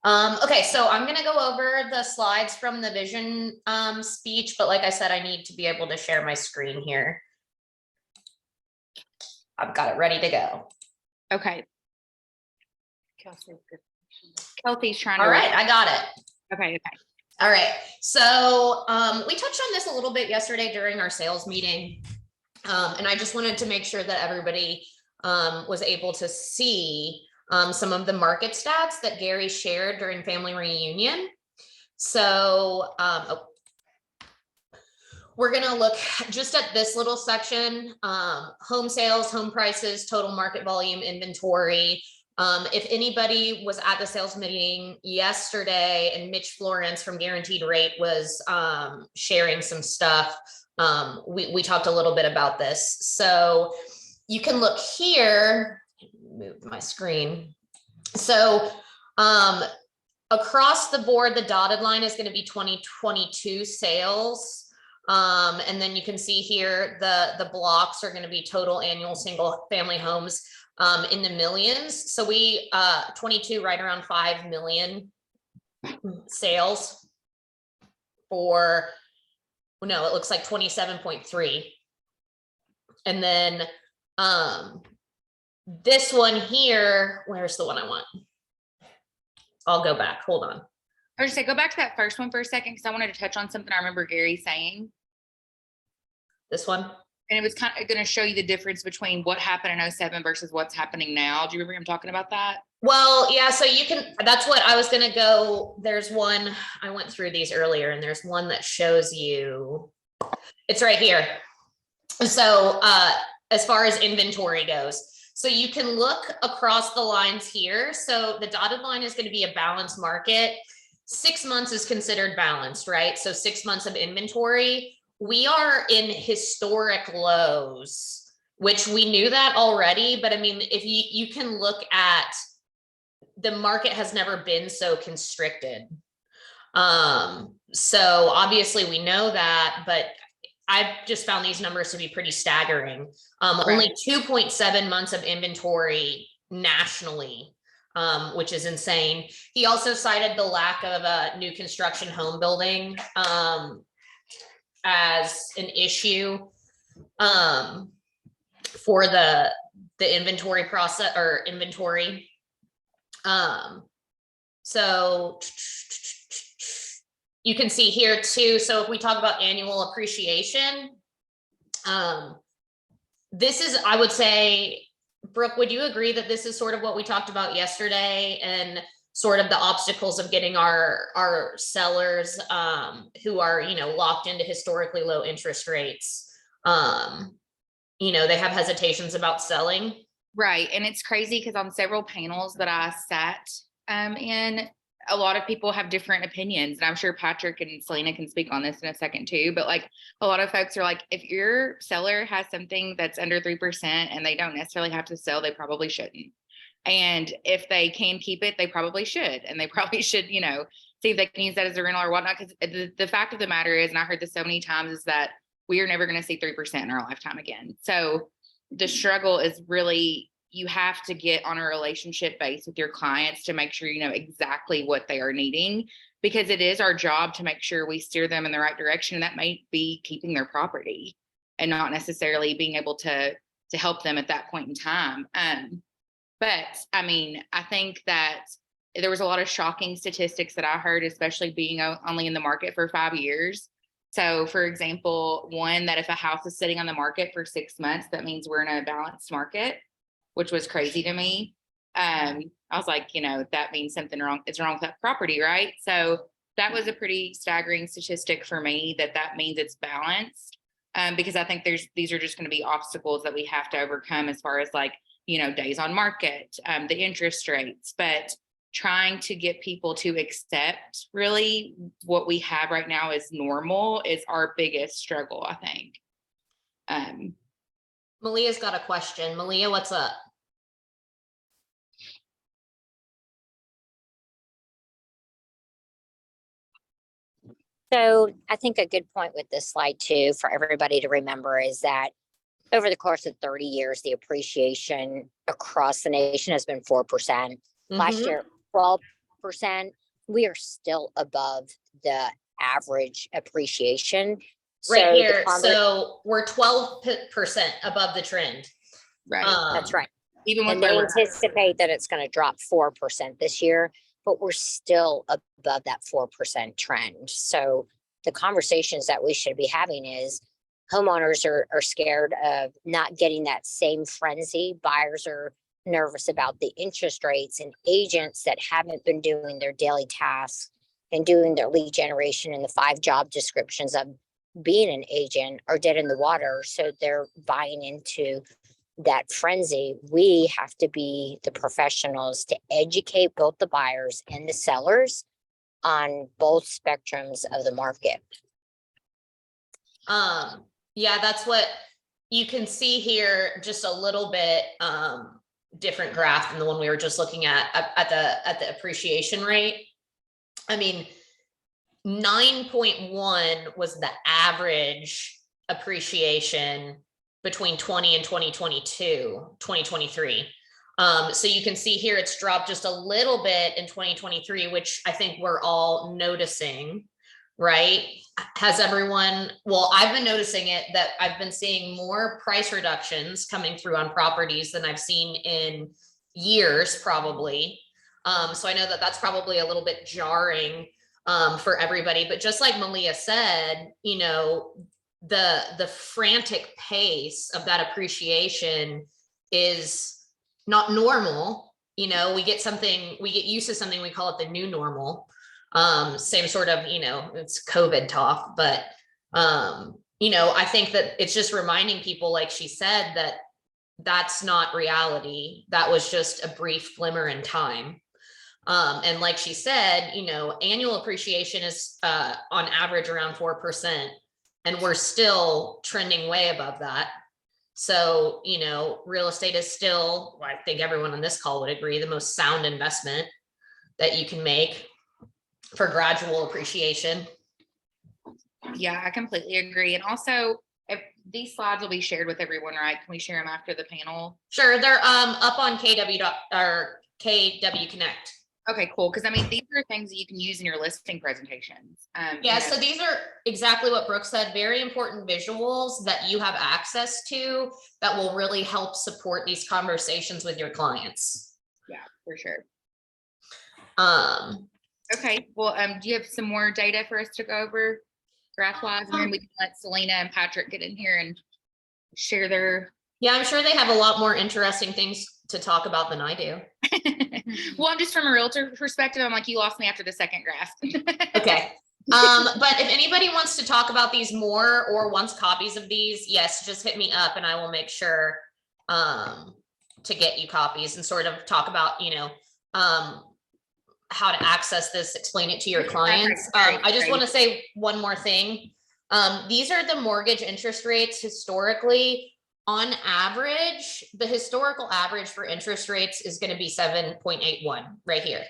Okay, so I'm gonna go over the slides from the vision speech, but like I said, I need to be able to share my screen here. I've got it ready to go. Okay. Kelsey's trying to. All right, I got it. Okay. All right, so we touched on this a little bit yesterday during our sales meeting, and I just wanted to make sure that everybody was able to see some of the market stats that Gary shared during family reunion. So we're going to look just at this little section, home sales, home prices, total market volume, inventory. If anybody was at the sales meeting yesterday and Mitch Florence from Guaranteed Rate was sharing some stuff, we talked a little bit about this. So you can look here, move my screen. So across the board, the dotted line is going to be 2022 sales. And then you can see here, the blocks are going to be total annual single family homes in the millions. So we 22 right around 5 million sales for, no, it looks like 27.3. And then this one here, where's the one I want? I'll go back. Hold on. I was just say, go back to that first one for a second, because I wanted to touch on something I remember Gary saying. This one? And it was kind of going to show you the difference between what happened in 07 versus what's happening now. Do you remember him talking about that? Well, yeah, so you can, that's what I was going to go. There's one, I went through these earlier, and there's one that shows you, it's right here. So as far as inventory goes, so you can look across the lines here. So the dotted line is going to be a balanced market. 6 months is considered balanced, right? So 6 months of inventory. We are in historic lows, which we knew that already. But I mean, if you can look at, the market has never been so constricted. So obviously we know that, but I've just found these numbers to be pretty staggering. Right. Only 2.7 months of inventory nationally, which is insane. He also cited the lack of new construction home building as an issue for the inventory process or inventory. So you can see here too. So if we talk about annual appreciation, this is, I would say, Brooke, would you agree that this is sort of what we talked about yesterday, and sort of the obstacles of getting our sellers who are, locked into historically low interest rates, they have hesitations about selling? Right. And it's crazy because on several panels that I sat in, a lot of people have different opinions, and I'm sure Patrick and Selena can speak on this in a second too. But like, a lot of folks are like, if your seller has something that's under 3% and they don't necessarily have to sell, they probably shouldn't. And if they can keep it, they probably should. And they probably should, see if they can use that as a rental or whatnot. Because the fact of the matter is, and I heard this so many times, is that we are never going to see 3% in our lifetime again. So the struggle is really, you have to get on a relationship base with your clients to make sure you know exactly what they are needing, because it is our job to make sure we steer them in the right direction. And that might be keeping their property and not necessarily being able to help them at that point in time. But I mean, I think that there was a lot of shocking statistics that I heard, especially being only in the market for 5 years. So for example, one, that if a house is sitting on the market for 6 months, that means we're in a balanced market, which was crazy to me. I was like, that means something wrong. It's wrong with that property, right? So that was a pretty staggering statistic for me, that means it's balanced. Because I think these are just going to be obstacles that we have to overcome as far as like, days on market, the interest rates, but trying to get people to accept really what we have right now as normal is our biggest struggle, I think. Malia's got a question. Malia, what's up? So I think a good point with this slide too, for everybody to remember, is that over the course of 30 years, the appreciation across the nation has been 4%. Last year, 12% 4%, we are still above the average appreciation. Right So here. So we're 12% above the trend. Right. that's right. Even with And they lower. anticipate that it's going to drop 4% this year, but we're still above that 4% trend. So the conversations that we should be having is homeowners are scared of not getting that same frenzy. Buyers are nervous about the interest rates, and agents that haven't been doing their daily tasks and doing their lead generation and the 5 job descriptions of being an agent are dead in the water. So they're buying into that frenzy. We have to be the professionals to educate both the buyers and the sellers on both spectrums of the market. Yeah, that's what you can see here, just a little bit different graph than the one we were just looking at the appreciation rate. I mean, 9.1 was the average appreciation between 20 and 2023. So you can see here it's dropped just a little bit in 2023, which I think we're all noticing, right? Has everyone, well, I've been noticing it, that I've been seeing more price reductions coming through on properties than I've seen in years, probably. So I know that that's probably a little bit jarring for everybody, but just like Malia said, you know, the frantic pace of that appreciation is not normal. You know, we get used to something, we call it the new normal. Same sort of, you know, it's COVID talk, but you know, I think that it's just reminding people, like she said, that that's not reality. That was just a brief glimmer in time. And like she said, you know, annual appreciation is on average around 4%, and we're still trending way above that. So, you know, real estate is still, I think everyone on this call would agree, the most sound investment that you can make for gradual appreciation. Yeah, I completely agree. And also, if these slides will be shared with everyone, right? Can we share them after the panel? Sure, they're up on KW Connect. Okay, cool. Because I mean, these are things that you can use in your listing presentations. Yeah, you know. so these are exactly what Brooke said, very important visuals that you have access to that will really help support these conversations with your clients. Yeah, for sure. Um, Okay, well, do you have some more data for us to go over graph-wise? And then we can let Selena and Patrick get in here and share their. Yeah, I'm sure they have a lot more interesting things to talk about than I do. Well, I'm just from a realtor perspective. I'm like, you lost me after the second graph. Okay. But if anybody wants to talk about these more or wants copies of these, yes, just hit me up and I will make sure to get you copies and sort of talk about, you know, how to access this, explain it to your clients. I just want to say one more thing. These are the mortgage interest rates historically. On average, the historical average for interest rates is going to be 7.81 right here.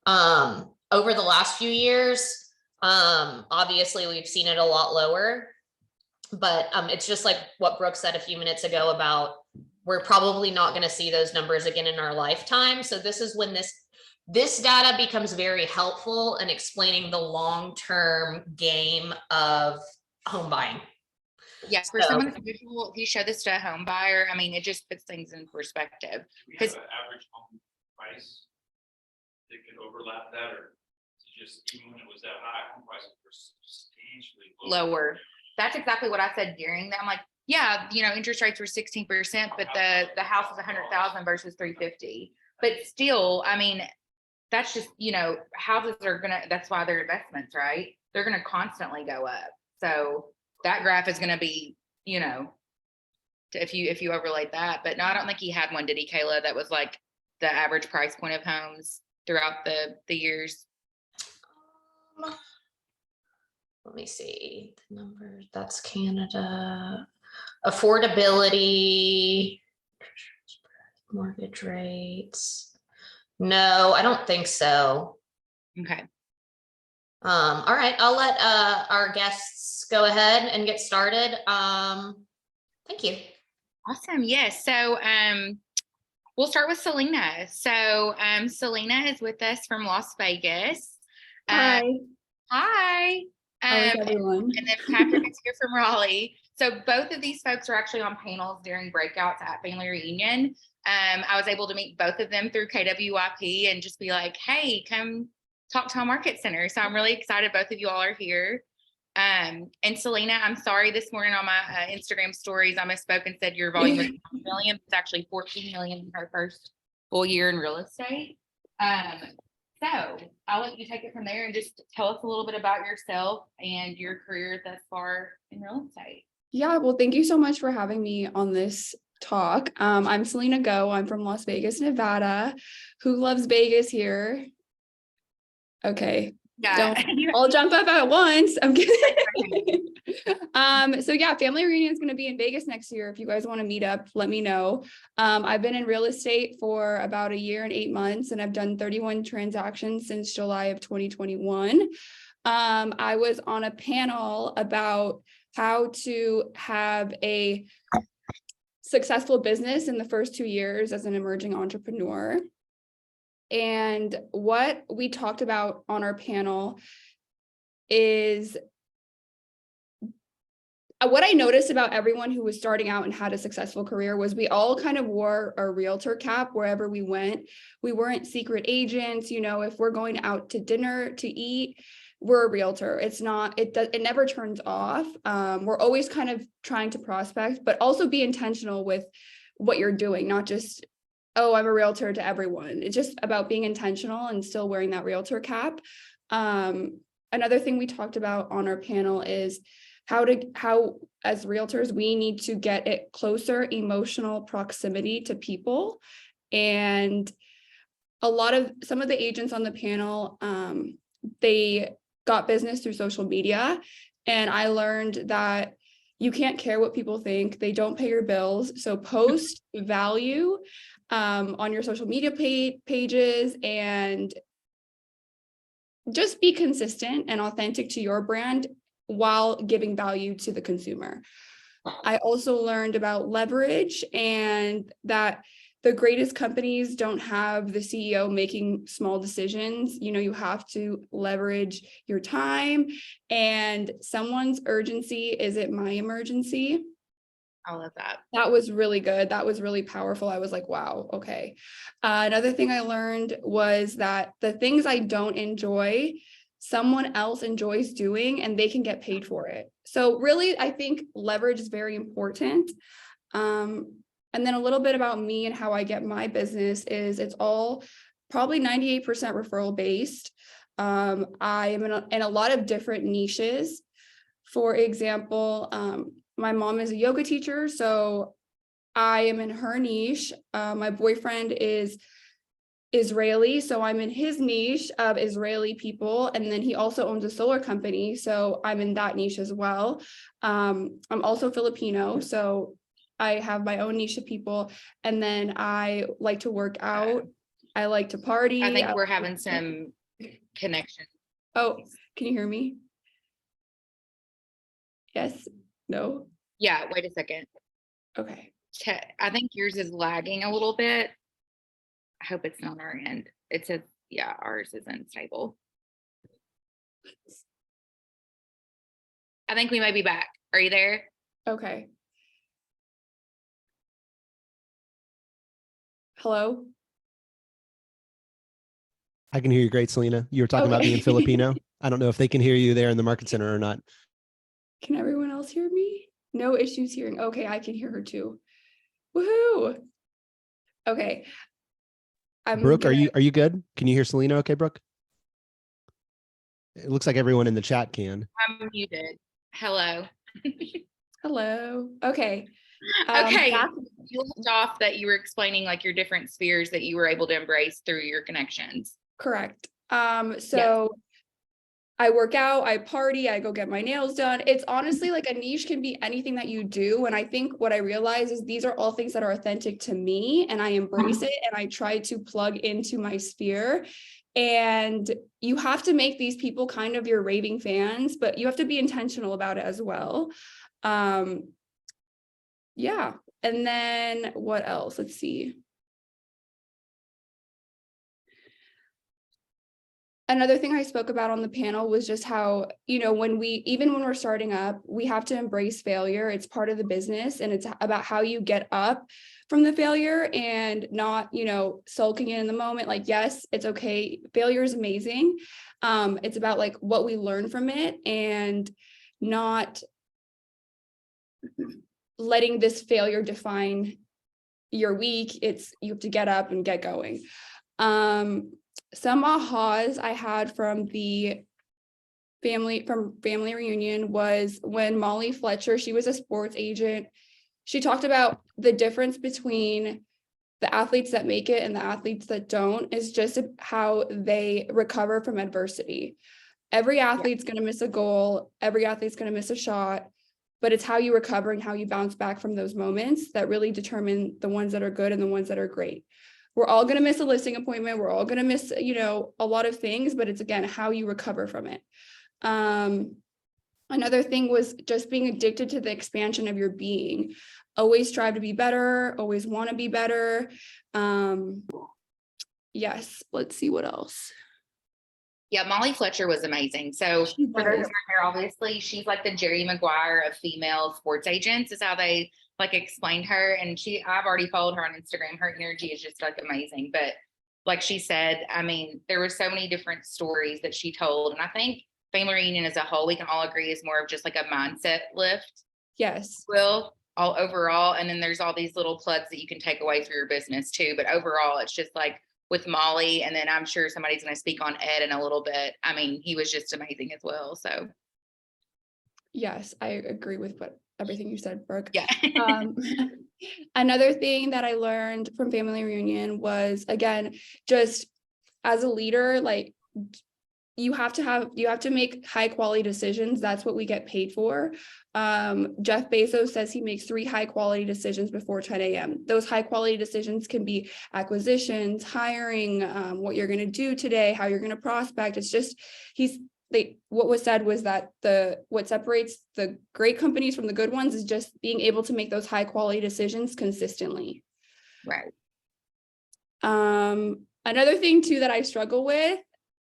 Over the last few years, obviously we've seen it a lot lower, but it's just like what Brooke said a few minutes ago about we're probably not going to see those numbers again in our lifetime. So this is when this data becomes very helpful in explaining the long-term game of home buying. Yeah, for someone who's visual, if you show this to a home buyer, I mean, it just puts things in perspective. Because the average home price that could overlap that, or just even when it was that high, home prices were substantially lower. That's exactly what I said during that. I'm like, yeah, you know, interest rates were 16%, but the house is 100,000 versus 350. But still, I mean, that's just, you know, houses are that's why they're investments, right? They're gonna constantly go up. So that graph is gonna be, you know, if you overlay that. But no, I don't think he had one, did he, Kayla? That was like the average price point of homes throughout the years. Let me see the numbers. That's Canada. Affordability, mortgage rates. No, I don't think so. Okay. All right, I'll let our guests go ahead and get started. Thank you. Awesome. Yes. So We'll start with Selena. So Selena is with us from Las Vegas. Hi, Hi. how is everyone? And then Patrick is here from Raleigh. So both of these folks are actually on panels during breakouts at Family Reunion. I was able to meet both of them through KWYP and just be like, hey, come talk to our market center. So I'm really excited both of you all are here. And Selena, I'm sorry, this morning on my Instagram stories, I misspoke and said your volume was 1 million. It's actually 14 million in her first full year in real estate. So I'll let you take it from there and just tell us a little bit about yourself and your career thus far in real estate. Yeah, well, thank you so much for having me on this talk. I'm Selena Go. I'm from Las Vegas, Nevada. Who loves Vegas here? Okay. Yeah. Don't all jump up at once. I'm kidding. So yeah, Family Reunion is going to be in Vegas next year. If you guys want to meet up, let me know. I've been in real estate for about 1 year and 8 months, and I've done 31 transactions since July of 2021. I was on a panel about how to have a successful business in the first 2 years as an emerging entrepreneur. And what we talked about on our panel is what I noticed about everyone who was starting out and had a successful career was we all kind of wore a realtor cap wherever we went. We weren't secret agents. You know, if we're going out to dinner to eat, we're a realtor. It's not, it never turns off. We're always kind of trying to prospect, but also be intentional with what you're doing, not just, oh, I'm a realtor to everyone. It's just about being intentional and still wearing that realtor cap. Another thing we talked about on our panel is how as realtors, we need to get it closer emotional proximity to people. And some of the agents on the panel, they got business through social media. And I learned that you can't care what people think. They don't pay your bills. So post value on your social media pages and just be consistent and authentic to your brand while giving value to the consumer. I also learned about leverage and that the greatest companies don't have the CEO making small decisions. You know, you have to leverage your time, and someone's urgency isn't my emergency. I love that. That was really good. That was really powerful. I was like, wow, okay. Another thing I learned was that the things I don't enjoy, someone else enjoys doing and they can get paid for it. So really, I think leverage is very important. And then a little bit about me and how I get my business is it's all probably 98% referral based. I am in a lot of different niches. For example, my mom is a yoga teacher, so I am in her niche. My boyfriend is Israeli, so I'm in his niche of Israeli people, and then he also owns a solar company, so I'm in that niche as well. I'm also Filipino, so I have my own niche of people, and then I like to work out. I like to party. I think we're having some connection. Oh, can you hear me? Yes? No? Yeah, wait a second. Okay. I think yours is lagging a little bit. I hope it's not on our end. It says, yeah, ours isn't stable. I think we might be back. Are you there? Okay. Hello? I can hear you great, Selena. You were talking about being Filipino. I don't know if they can hear you there in the market center or not. Can everyone else hear me? No issues hearing. Okay, I can hear her too. Woohoo! Okay. Brooke, are you good? Can you hear Selena okay, Brooke? It looks like everyone in the chat can. I'm muted. Hello. Hello. Okay. Okay. You left off that you were explaining like your different spheres that you were able to embrace through your connections. Correct. So I work out, I party, I go get my nails done. It's honestly like a niche can be anything that you do. And I think what I realize is these are all things that are authentic to me, and I embrace it and I try to plug into my sphere. And you have to make these people kind of your raving fans, but you have to be intentional about it as well. Yeah. And then what else? Let's see. Another thing I spoke about on the panel was just how, when we're starting up, we have to embrace failure. It's part of the business, and it's about how you get up from the failure and not, sulking in the moment. Like, yes, it's okay. Failure is amazing. It's about like what we learn from it and not letting this failure define your week. You have to get up and get going. Some ahas I had from the family reunion was when Molly Fletcher, she was a sports agent. She talked about the difference between the athletes that make it and the athletes that don't is just how they recover from adversity. Every athlete's going to miss a goal. Every athlete's going to miss a shot, but it's how you recover and how you bounce back from those moments that really determine the ones that are good and the ones that are great. We're all going to miss a listing appointment. We're all going to miss, a lot of things, but it's again, how you recover from it. Another thing was just being addicted to the expansion of your being. Always strive to be better, always want to be better. Yes, let's see what else. Yeah, Molly Fletcher was amazing. So She for those was. that weren't there, obviously, she's like the Jerry Maguire of female sports agents, is how they like explained her. And I've already followed her on Instagram. Her energy is just like amazing. But like she said, I mean, there were so many different stories that she told. And I think family reunion as a whole, we can all agree is more of just like a mindset lift. Yes. All overall. And then there's all these little plugs that you can take away for your business too. But overall, it's just like with Molly, and then I'm sure somebody's going to speak on Ed in a little bit. I mean, he was just amazing as well. So Yes, I agree with everything you said, Brooke. yeah. Another thing that I learned from family reunion was, again, just as a leader, like you have to make high quality decisions. That's what we get paid for. Jeff Bezos says he makes 3 high quality decisions before 10 a.m. Those high quality decisions can be acquisitions, hiring, what you're going to do today, how you're going to prospect. It's just, what was said was that what separates the great companies from the good ones is just being able to make those high quality decisions consistently. Right. Another thing too that I struggle with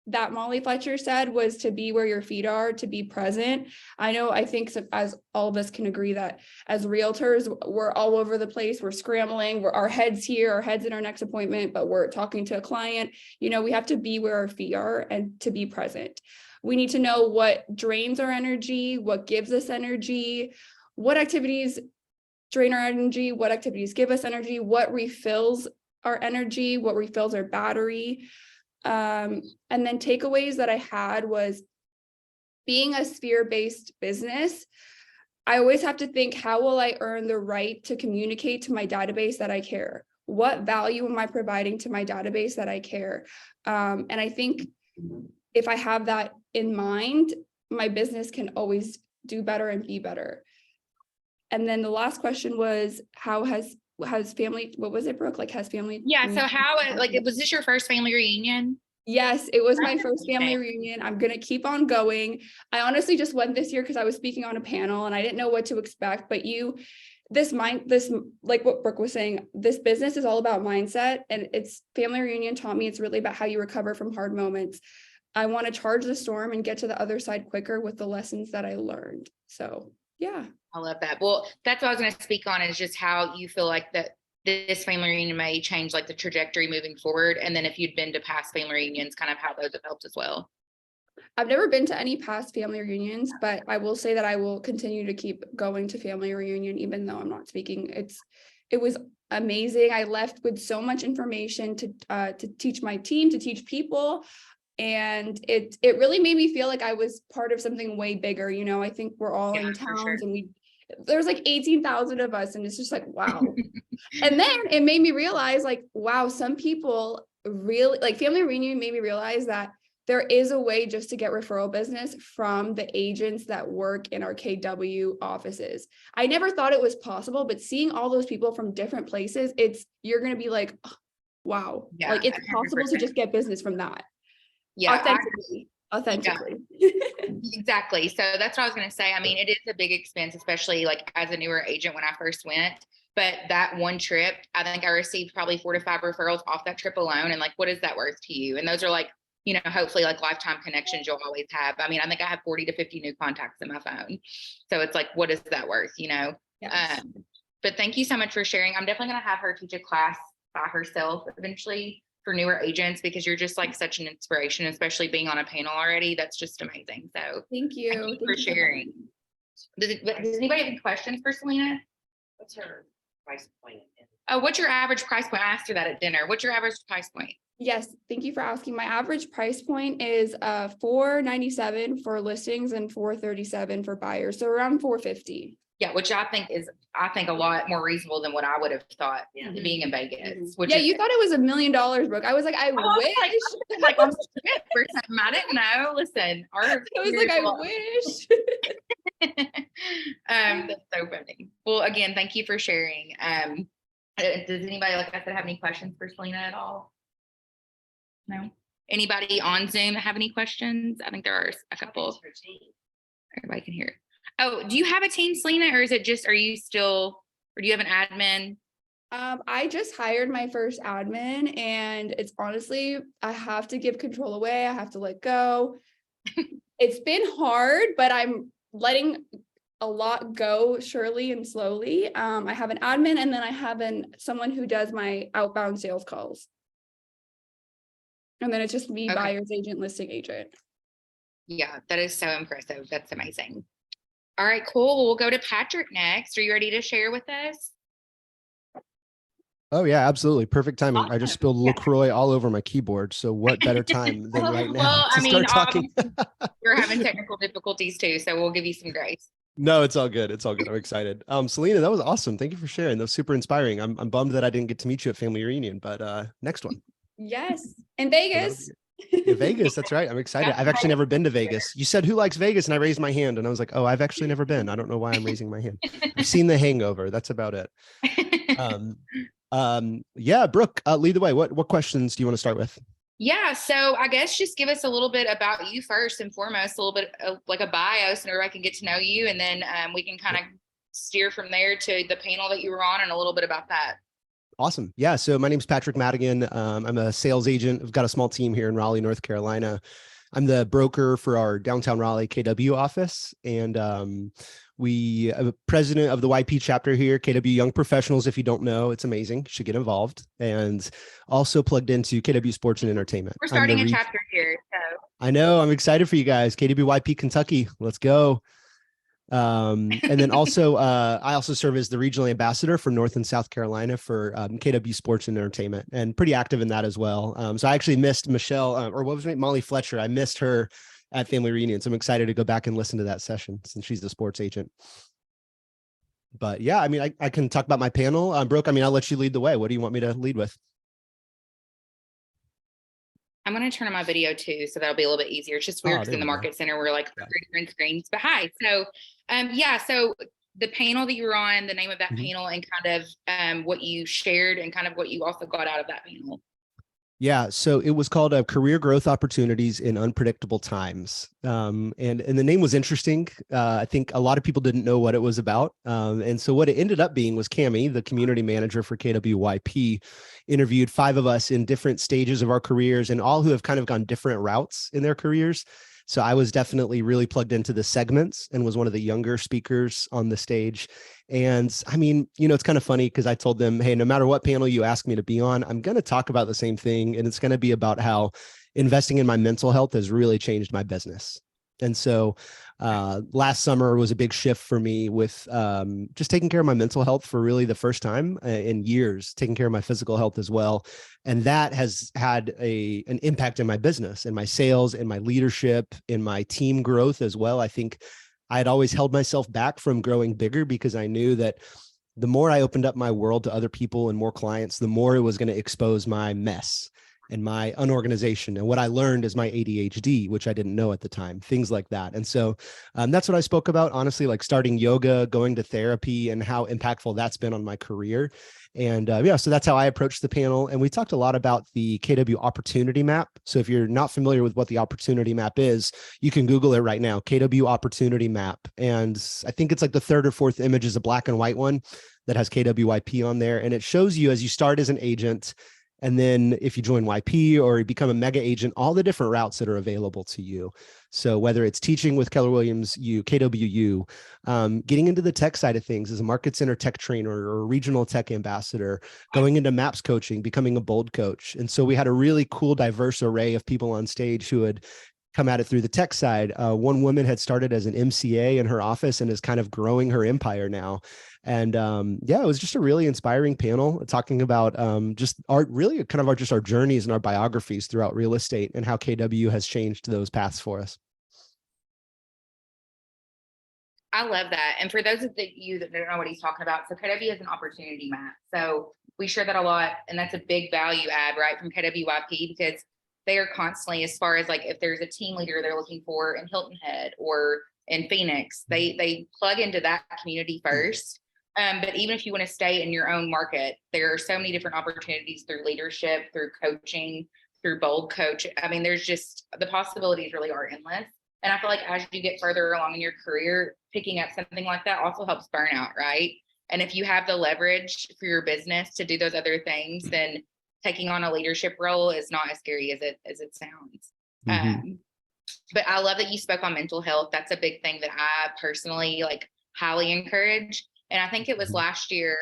that Molly Fletcher said was to be where your feet are, to be present. I think as all of us can agree that as realtors, we're all over the place. We're scrambling. Our heads here, our heads in our next appointment, but we're talking to a client. We have to be where our feet are and to be present. We need to know what drains our energy, what gives us energy, what activities drain our energy, what activities give us energy, what refills our energy, what refills our battery. And then takeaways that I had was being a sphere-based business. I always have to think, how will I earn the right to communicate to my database that I care? What value am I providing to my database that I care? And I think if I have that in mind, my business can always do better and be better. And then the last question was, how has family, what was it, Brooke? like has family Yeah. So how, was this your first family reunion? Yes, it was my first family reunion. I'm going to keep on going. I honestly just went this year because I was speaking on a panel and I didn't know what to expect, but this like what Brooke was saying, this business is all about mindset, and it's family reunion taught me it's really about how you recover from hard moments. I want to charge the storm and get to the other side quicker with the lessons that I learned. So yeah. I love that. Well, that's what I was going to speak on, is just how you feel like that this family reunion may change like the trajectory moving forward. And then if you'd been to past family reunions, kind of how those have helped as well. I've never been to any past family reunions, but I will say that I will continue to keep going to family reunion, even though I'm not speaking. It was amazing. I left with so much information to teach my team, to teach people. And it really made me feel like I was part of something way bigger. I think we're all in towns, and there's like 18,000 of us, and it's just like, wow. And then it made me realize, like, wow, some people really, like, family reunion made me realize that there is a way just to get referral business from the agents that work in our KW offices. I never thought it was possible, but seeing all those people from different places, you're going to be like, oh, wow, yeah, like it's 100%. Possible to just get business from that. Yeah, authentically. Yeah. Exactly. So that's what I was going to say. I mean, it is a big expense, especially like as a newer agent when I first went. But that one trip, I think I received probably 4 to 5 referrals off that trip alone. And like, what is that worth to you? And those are like hopefully like lifetime connections you'll always have. I mean, I think I have 40 to 50 new contacts in my phone. So it's like, what is that worth, Yes. But thank you so much for sharing. I'm definitely going to have her teach a class by herself eventually for newer agents, because you're just like such an inspiration, especially being on a panel already. That's just amazing. So Thank you. thank you Thank for you so sharing. Does anybody have any questions for Selena? What's her price point? Oh, what's your average price point? I asked her that at dinner. What's your average price point? Yes, thank you for asking. My average price point is $497 for listings and $437 for buyers. So around $450. Yeah, which I think a lot more reasonable than what I would have thought being in Vegas. Which Yeah, is, you thought it was $1 million, Brooke. I was like, I wish. like on ship or something. I didn't know. Listen, I was like, I wish. That's so funny. Well, again, thank you for sharing. Does anybody, like I said, have any questions for Selena at all? No. Anybody on Zoom have any questions? I think there are a couple. Everybody can hear it. Oh, do you have a team, Selena, or is it just, or do you have an admin? I just hired my first admin, and it's honestly, I have to give control away. I have to let go. It's been hard, but I'm letting a lot go surely and slowly. I have an admin, and then I have someone who does my outbound sales calls. And then it's just me, Okay. buyer's agent, listing agent. Yeah, that is so impressive. That's amazing. All right, cool. We'll go to Patrick next. Are you ready to share with us? Oh yeah, absolutely. Perfect timing. I just Awesome. spilled Yeah. LaCroix all over my keyboard. So what better time than right now Well, to I mean, start talking? we're having technical difficulties too, so we'll give you some grace. No, it's all good. It's all good. I'm excited. Selena, that was awesome. Thank you for sharing. That was super inspiring. I'm bummed that I didn't get to meet you at family reunion, but next one. Yes. In So Vegas. yeah, Vegas. That's right. I'm excited. I've actually never been to Vegas. You said who likes Vegas, and I raised my hand, and I was like, oh, I've actually never been. I don't know why I'm raising my hand. I've seen The Hangover. That's about it. Yeah, Brooke, lead the way. What questions do you want to start with? Yeah, so I guess just give us a little bit about you first and foremost, a little bit of like a bio so everybody can get to know you, and then we can kind of steer from there to the panel that you were on and a little bit about that. Awesome. Yeah. So my name's Patrick Madigan. I'm a sales agent. I've got a small team here in Raleigh, North Carolina. I'm the broker for our downtown Raleigh KW office. And we are president of the YP chapter here, KW Young Professionals. If you don't know, it's amazing. You should get involved. And also plugged into KW Sports and Entertainment. We're starting a chapter here. So I know. I'm excited for you guys. KW YP Kentucky. Let's go. And then also, I also serve as the regional ambassador for North and South Carolina for KW Sports and Entertainment, and pretty active in that as well. So I actually missed Michelle, or what was her name? Molly Fletcher. I missed her at family reunion. So I'm excited to go back and listen to that session since she's the sports agent. But yeah, I mean, I can talk about my panel. Brooke, I mean, I'll let you lead the way. What do you want me to lead with? I'm going to turn on my video too, so that'll be a little bit easier. It's just weird because in the market center, we're like different screens. But hi. So, so the panel that you were on, the name of that panel, and kind of what you shared and kind of what you also got out of that panel. Yeah. So it was called Career Growth Opportunities in Unpredictable Times. And the name was interesting. I think a lot of people didn't know what it was about. And so what it ended up being was Cammie, the community manager for KWYP, interviewed 5 of us in different stages of our careers, and all who have kind of gone different routes in their careers. So I was definitely really plugged into the segments and was one of the younger speakers on the stage. And I mean, it's kind of funny because I told them, hey, no matter what panel you ask me to be on, I'm going to talk about the same thing. And it's going to be about how investing in my mental health has really changed my business. And so last summer was a big shift for me with just taking care of my mental health for really the first time in years, taking care of my physical health as well. And that has had an impact in my business and my sales and my leadership, in my team growth as well. I think I had always held myself back from growing bigger because I knew that the more I opened up my world to other people and more clients, the more it was going to expose my mess and my unorganization. And what I learned is my ADHD, which I didn't know at the time, things like that. And so that's what I spoke about, honestly, like starting yoga, going to therapy, and how impactful that's been on my career. And so that's how I approached the panel. And we talked a lot about the KW Opportunity Map. So if you're not familiar with what the Opportunity Map is, you can Google it right now, KW Opportunity Map. And I think it's like the 3rd or 4th image is a black and white one that has KWYP on there. And it shows you as you start as an agent, And then if you join YP or you become a mega agent, all the different routes that are available to you. So whether it's teaching with Keller Williams, KWU, getting into the tech side of things as a market center tech trainer or a regional tech ambassador, going into MAPS coaching, becoming a bold coach. And so we had a really cool, diverse array of people on stage who had come at it through the tech side. One woman had started as an MCA in her office and is kind of growing her empire now. And yeah, it was just a really inspiring panel talking about just our really kind of our journeys and our biographies throughout real estate and how KW has changed those paths for us. I love that. And for those of you that don't know what he's talking about, so KW is an opportunity map. So we share that a lot, and that's a big value add, right, from KWYP, because they are constantly, as far as like if there's a team leader they're looking for in Hilton Head or in Phoenix, they plug into that community first. But even if you want to stay in your own market, there are so many different opportunities through leadership, through coaching, through bold coach. I mean, there's just, the possibilities really are endless. And I feel like as you get further along in your career, picking up something like that also helps burnout, right? And if you have the leverage for your business to do those other things, then taking on a leadership role is not as scary as it sounds. Mm-hmm. But I love that you spoke on mental health. That's a big thing that I personally like highly encourage. And I think it was last year,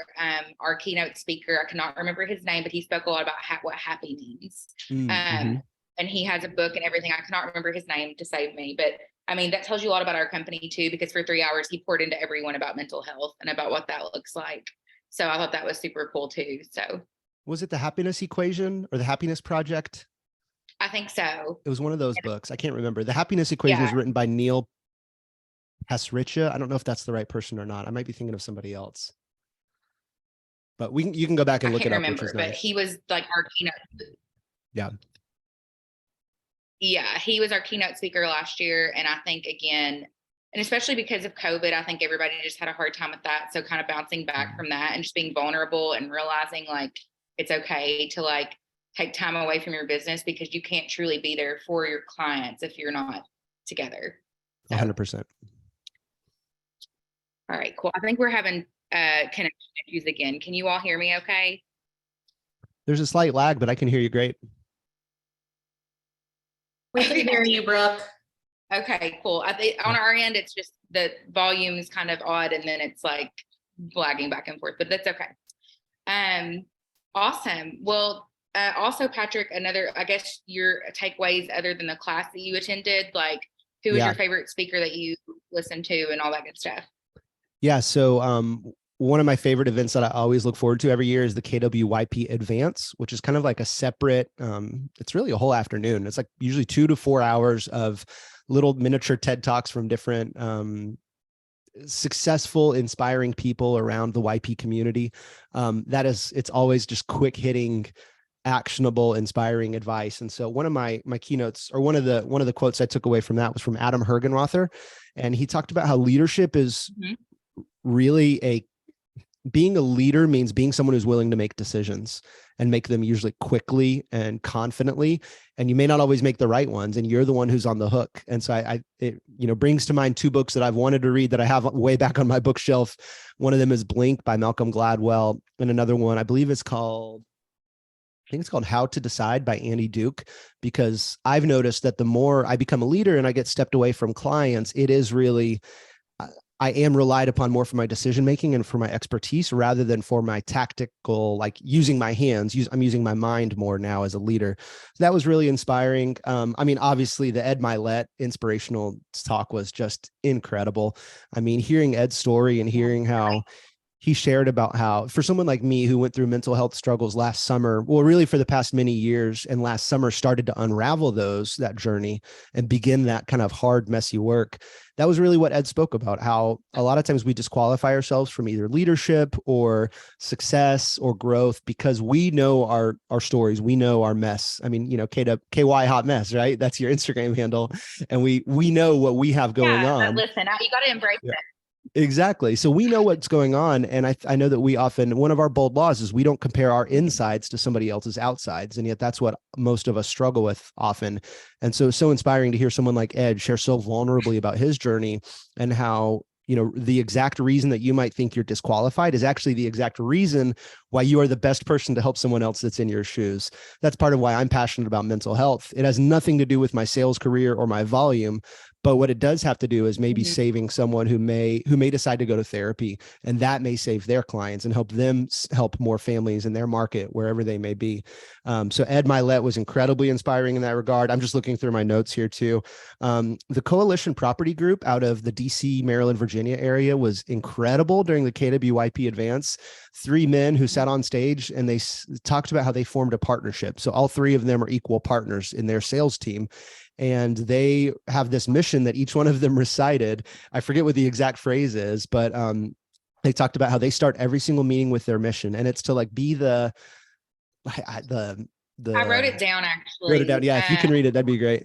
our keynote speaker, I cannot remember his name, but he spoke a lot about what happy means. Mm-hmm. And he has a book and everything. I cannot remember his name to save me, but I mean, that tells you a lot about our company too, because for 3 hours, he poured into everyone about mental health and about what that looks like. So I thought that was super cool too. So was it the Happiness Equation or the Happiness Project? I think so. It was one of those books. I can't remember. The Happiness Equation was written by Neil Pasricha. I don't know if that's the right person or not. I might be thinking of somebody else. But you can go back and look it up, which is nice. But he was like our keynote. Yeah. Yeah, he was our keynote speaker last year. And I think, again, and especially because of COVID, I think everybody just had a hard time with that. So kind of bouncing back from that and just being vulnerable and realizing like it's okay to like take time away from your business, because you can't truly be there for your clients if you're not together. So. 100%. All right, cool. I think we're having connection issues again. Can you all hear me okay? There's a slight lag, but I can hear you great. We can hear you, Brooke. Okay, cool. I think on our end, it's just the volume is kind of odd, and then it's like lagging back and forth, but that's okay. Awesome. Well, also, Patrick, I guess your takeaways other than the class that you attended, like who was your favorite speaker that you listened to and all that good stuff? Yeah. So one of my favorite events that I always look forward to every year is the KWYP Advance, which is kind of like a separate, it's really a whole afternoon. It's like usually 2 to 4 hours of little miniature TED Talks from different successful, inspiring people around the YP community. It's always just quick hitting, actionable, inspiring advice. And so one of my keynotes, or one of the quotes I took away from that was from Adam Hergenrother. And he talked about how leadership is really being a leader means being someone who's willing to make decisions and make them usually quickly and confidently. And you may not always make the right ones, and you're the one who's on the hook. And so it brings to mind 2 books that I've wanted to read that I have way back on my bookshelf. One of them is Blink by Malcolm Gladwell. And another one, I believe it's called How to Decide by Andy Duke, because I've noticed that the more I become a leader and I get stepped away from clients, it is really, I am relied upon more for my decision-making and for my expertise rather than for my tactical, like using my hands. I'm using my mind more now as a leader. So that was really inspiring. I mean, obviously the Ed Milet inspirational talk was just incredible. I mean, hearing Ed's story and hearing how he shared about how, for someone like me who went through mental health struggles last summer, well, really for the past many years, and last summer started to unravel that journey and begin that kind of hard, messy work. That was really what Ed spoke about, how a lot of times we disqualify ourselves from either leadership or success or growth because we know our stories. We know our mess. I mean, KY Hot Mess, right? That's your Instagram handle. And we know what we have going on. Listen, you got to embrace it. Exactly. So we know what's going on. And I know that we often, one of our bold laws is we don't compare our insides to somebody else's outsides. And yet that's what most of us struggle with often. And so inspiring to hear someone like Ed share so vulnerably about his journey and how, the exact reason that you might think you're disqualified is actually the exact reason why you are the best person to help someone else that's in your shoes. That's part of why I'm passionate about mental health. It has nothing to do with my sales career or my volume, but what it does have to do is maybe saving someone who may decide to go to therapy, and that may save their clients and help them help more families in their market, wherever they may be. So Ed Milet was incredibly inspiring in that regard. I'm just looking through my notes here too. The Coalition Property Group out of the DC, Maryland, Virginia area was incredible during the KWYP Advance. 3 men who sat on stage and they talked about how they formed a partnership. So all 3 of them are equal partners in their sales team. And they have this mission that each one of them recited. I forget what the exact phrase is, but they talked about how they start every single meeting with their mission. And it's to like be the I wrote it down actually. Wrote it down. Yeah. If you can read it, that'd be great.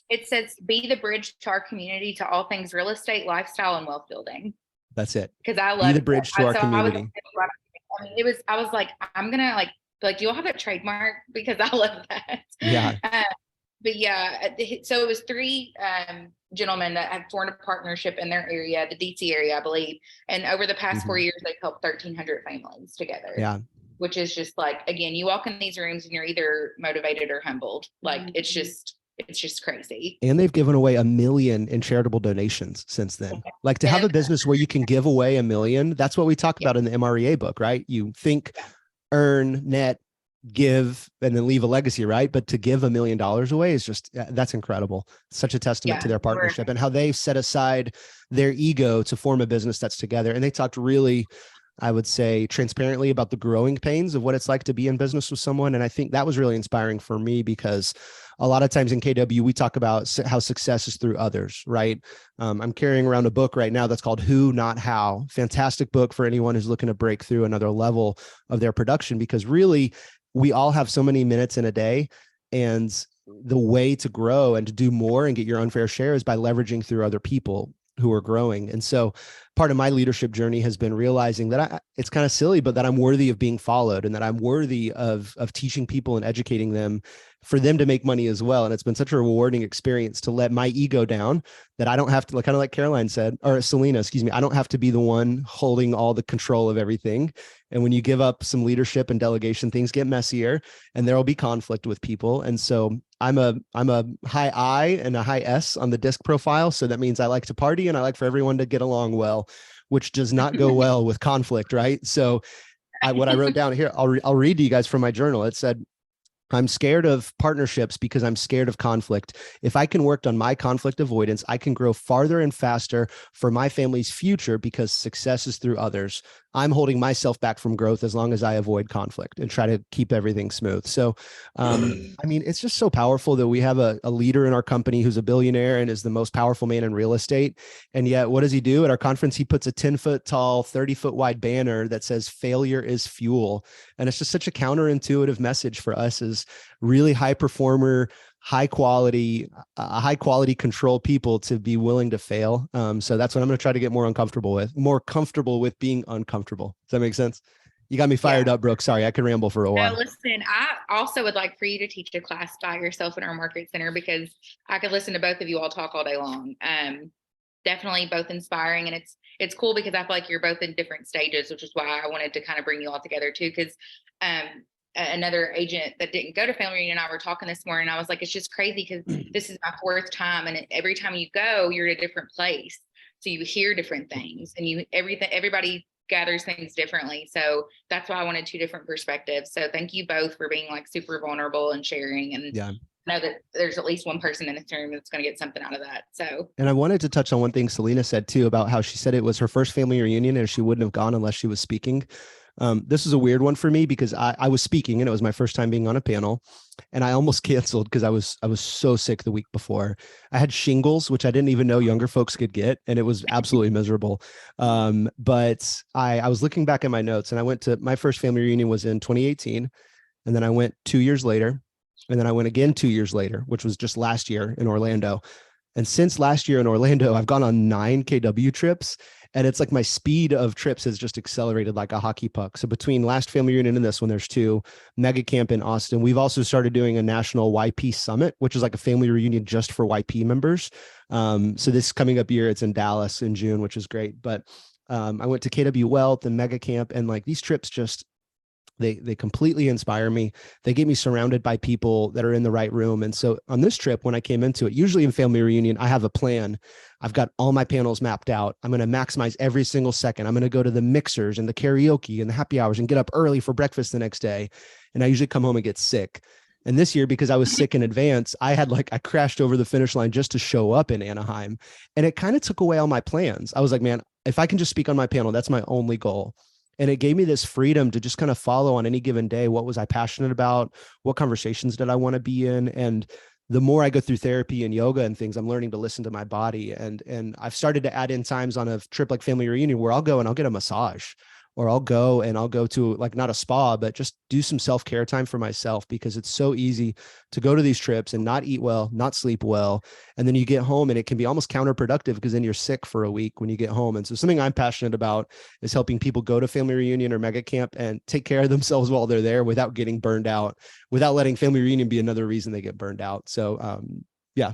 It says, be the bridge to our community to all things real estate, lifestyle, and wealth building. That's it. Because I love the bridge to our community. I was like, I'm gonna like, do you all have that trademark? Because I love that. Yeah. But yeah, so it was 3 gentlemen that had formed a partnership in their area, the DC area, I believe. And over the past 4 years, they've helped 1,300 families together. Yeah. Which is just like, again, you walk in these rooms and you're either motivated or humbled. Like it's just crazy. And they've given away $1 million in charitable donations since then. Like to have a business where you can give away $1 million, that's what we talk about in the MREA book, right? You think, earn, net, give, and then leave a legacy, right? But to give $1 million away is just, that's incredible. Such a testament to their partnership and how they've set aside their ego to form a business that's together. And they talked really, I would say, transparently about the growing pains of what it's like to be in business with someone. And I think that was really inspiring for me because a lot of times in KW, we talk about how success is through others, right? I'm carrying around a book right now that's called Who, Not How. Fantastic book for anyone who's looking to break through another level of their production, because really we all have so many minutes in a day, and the way to grow and to do more and get your unfair share is by leveraging through other people who are growing. And so part of my leadership journey has been realizing that it's kind of silly, but that I'm worthy of being followed and that I'm worthy of teaching people and educating them for them to make money as well. And it's been such a rewarding experience to let my ego down, that I don't have to, like, kind of like Caroline said, or Selena, excuse me, I don't have to be the one holding all the control of everything. And when you give up some leadership and delegation, things get messier and there will be conflict with people. And so I'm a high I and a high S on the disc profile. So that means I like to party and I like for everyone to get along well, which does not go well with conflict, right? So what I wrote down here, I'll read to you guys from my journal. It said, I'm scared of partnerships because I'm scared of conflict. If I can work on my conflict avoidance, I can grow farther and faster for my family's future because success is through others. I'm holding myself back from growth as long as I avoid conflict and try to keep everything smooth. So, I mean, it's just so powerful that we have a leader in our company who's a billionaire and is the most powerful man in real estate. And yet, what does he do? At our conference, he puts a 10-foot tall, 30-foot wide banner that says failure is fuel. And it's just such a counterintuitive message for us as really high performer, high quality control people to be willing to fail. So that's what I'm going to try to get more comfortable with being uncomfortable. Does that make sense? You got me fired up, Brooke. Sorry, I could ramble for a while. No, listen, I also would like for you to teach a class by yourself in our market center, because I could listen to both of you all talk all day long. Definitely both inspiring. And it's cool because I feel like you're both in different stages, which is why I wanted to kind of bring you all together too. Because another agent that didn't go to family reunion and I were talking this morning. I was like, it's just crazy because this is my 4th time, and every time you go, you're at a different place, so you hear different things, and everybody gathers things differently. So that's why I wanted 2 different perspectives. So thank you both for being like super vulnerable and sharing, and know that there's at least one person in this room that's going to get something out of that. So, and I wanted to touch on one thing Selena said too, about how she said it was her first family reunion and she wouldn't have gone unless she was speaking. This is a weird one for me because I was speaking and it was my first time being on a panel, and I almost canceled because I was so sick the week before. I had shingles, which I didn't even know younger folks could get, and it was absolutely miserable. But I was looking back at my notes, and I went to my first family reunion was in 2018, and then I went 2 years later, and then I went again 2 years later, which was just last year in Orlando. And since last year in Orlando, I've gone on 9 KW trips. And it's like my speed of trips has just accelerated like a hockey puck. So between last family reunion and this one, there's 2 mega camp in Austin. We've also started doing a national YP summit, which is like a family reunion just for YP members. So this coming up year, it's in Dallas in June, which is great. But I went to KW Wealth and mega camp, and like these trips just, they completely inspire me. They get me surrounded by people that are in the right room. And so on this trip, when I came into it, usually in family reunion, I have a plan. I've got all my panels mapped out. I'm going to maximize every single second. I'm going to go to the mixers and the karaoke and the happy hours and get up early for breakfast the next day. And I usually come home and get sick. And this year, because I was sick in advance, I crashed over the finish line just to show up in Anaheim. And it kind of took away all my plans. I was like, man, if I can just speak on my panel, that's my only goal. And it gave me this freedom to just kind of follow on any given day. What was I passionate about? What conversations did I want to be in? And the more I go through therapy and yoga and things, I'm learning to listen to my body. And I've started to add in times on a trip like family reunion where I'll go and I'll get a massage, or I'll go to like not a spa, but just do some self-care time for myself, because it's so easy to go to these trips and not eat well, not sleep well. And then you get home and it can be almost counterproductive, because then you're sick for a week when you get home. And so something I'm passionate about is helping people go to family reunion or mega camp and take care of themselves while they're there without getting burned out, without letting family reunion be another reason they get burned out. So yeah.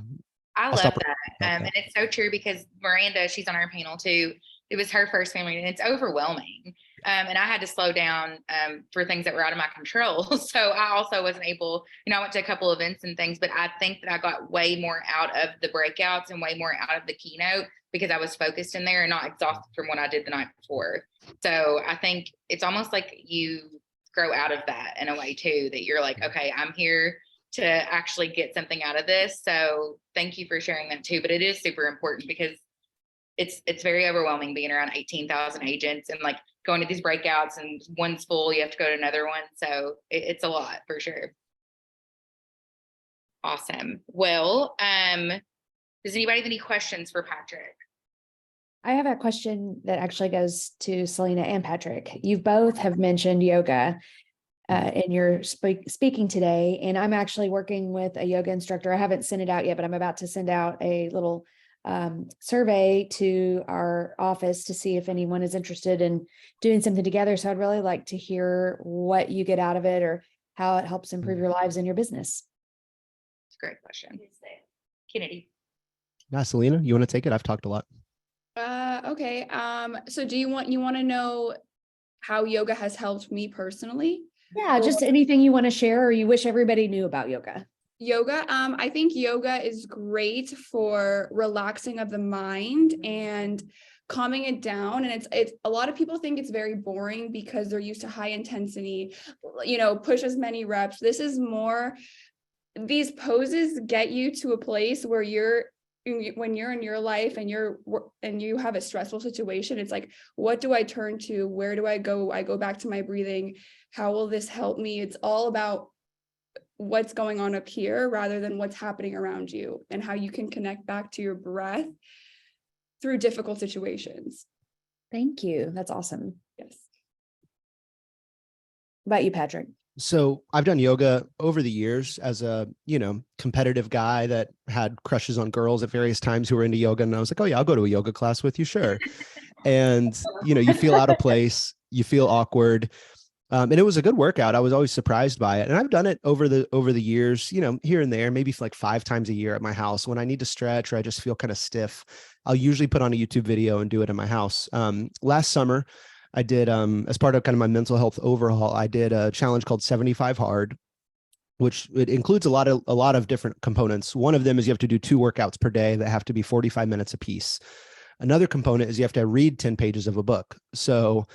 I I'll love stop that. that. And it's so true, because Miranda, she's on our panel too. It was her first family, and it's overwhelming. And I had to slow down for things that were out of my control. So I also wasn't able, I went to a couple events and things, but I think that I got way more out of the breakouts and way more out of the keynote because I was focused in there and not exhausted from what I did the night before. So I think it's almost like you grow out of that in a way too, that you're like, okay, I'm here to actually get something out of this. So thank you for sharing that too. But it is super important, because it's very overwhelming being around 18,000 agents and like going to these breakouts, and one's full, you have to go to another one. So it's a lot for sure. Awesome. Well, does anybody have any questions for Patrick? I have a question that actually goes to Selena and Patrick. You both have mentioned yoga in your speaking today, and I'm actually working with a yoga instructor. I haven't sent it out yet, but I'm about to send out a little survey to our office to see if anyone is interested in doing something together. So I'd really like to hear what you get out of it, or how it helps improve your lives and your business. It's a great question. Kennedy. Now, Selena, you want to take it? I've talked a lot. Okay. So do you want to know how yoga has helped me personally? Yeah, just anything you want to share or you wish everybody knew about yoga. Yoga. I think yoga is great for relaxing of the mind and calming it down. And it's a lot of people think it's very boring because they're used to high intensity, push as many reps. This is more, these poses get you to a place where when you're in your life and you have a stressful situation, it's like, what do I turn to? Where do I go? I go back to my breathing. How will this help me? It's all about what's going on up here rather than what's happening around you, and how you can connect back to your breath through difficult situations. Thank you. That's awesome. Yes. What about you, Patrick? So I've done yoga over the years as a, competitive guy that had crushes on girls at various times who were into yoga. And I was like, oh yeah, I'll go to a yoga class with you. Sure. And, you feel out of place, you feel awkward. And it was a good workout. I was always surprised by it. And I've done it over the years, here and there, maybe like 5 times a year at my house. When I need to stretch or I just feel kind of stiff, I'll usually put on a YouTube video and do it in my house. Last summer, I did, as part of kind of my mental health overhaul, I did a challenge called 75 Hard, which it includes a lot of different components. One of them is you have to do 2 workouts per day that have to be 45 minutes apiece. Another component is you have to read 10 pages of a book. So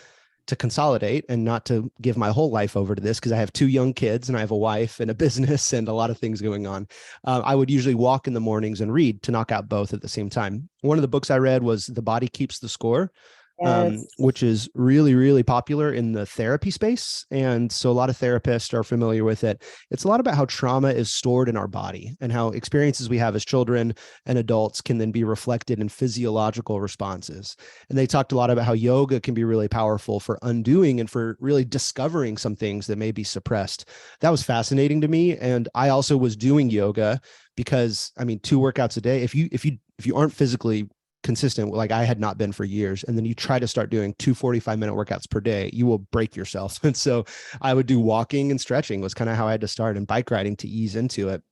to consolidate and not to give my whole life over to this, because I have 2 young kids and I have a wife and a business and a lot of things going on. I would usually walk in the mornings and read to knock out both at the same time. One of the books I read was The Body Keeps the Score. Yes. Which is really, really popular in the therapy space. And so a lot of therapists are familiar with it. It's a lot about how trauma is stored in our body and how experiences we have as children and adults can then be reflected in physiological responses. And they talked a lot about how yoga can be really powerful for undoing and for really discovering some things that may be suppressed. That was fascinating to me. And I also was doing yoga because, 2 workouts a day, if you aren't physically consistent, like I had not been for years, and then you try to start doing 2 45-minute workouts per day, you will break yourself. And so I would do walking and stretching was kind of how I had to start, and bike riding to ease into it.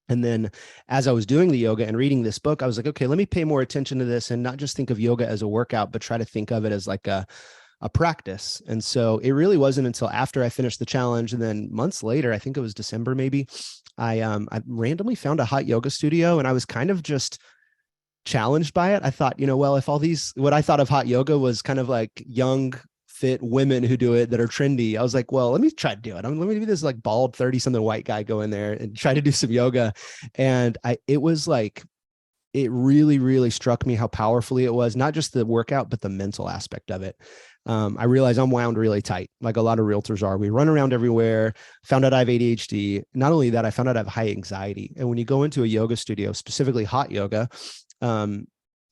And then as I was doing the yoga and reading this book, I was like, okay, let me pay more attention to this and not just think of yoga as a workout, but try to think of it as like a practice. And so it really wasn't until after I finished the challenge, and then months later, I think it was December, maybe, I randomly found a hot yoga studio, and I was kind of just challenged by it. I thought, well, if all these, what I thought of hot yoga was kind of like young, fit women who do it that are trendy, I was like, well, let me try to do it. Let me be this like bald 30-something white guy go in there and try to do some yoga. And it was like, it really, really struck me how powerfully it was, not just the workout, but the mental aspect of it. I realized I'm wound really tight, like a lot of realtors are. We run around everywhere. Found out I have ADHD. Not only that, I found out I have high anxiety. And when you go into a yoga studio, specifically hot yoga,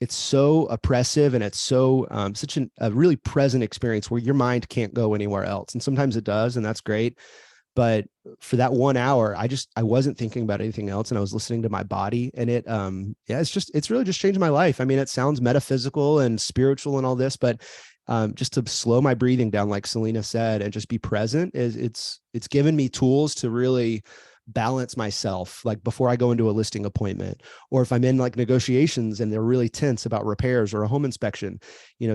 it's so oppressive, and it's so such a really present experience where your mind can't go anywhere else. And sometimes it does, and that's great. But for that 1 hour, I wasn't thinking about anything else, and I was listening to my body, and it's really just changed my life. I mean, it sounds metaphysical and spiritual and all this, but just to slow my breathing down, like Selena said, and just be present, it's given me tools to really balance myself, like before I go into a listing appointment, or if I'm in like negotiations and they're really tense about repairs or a home inspection,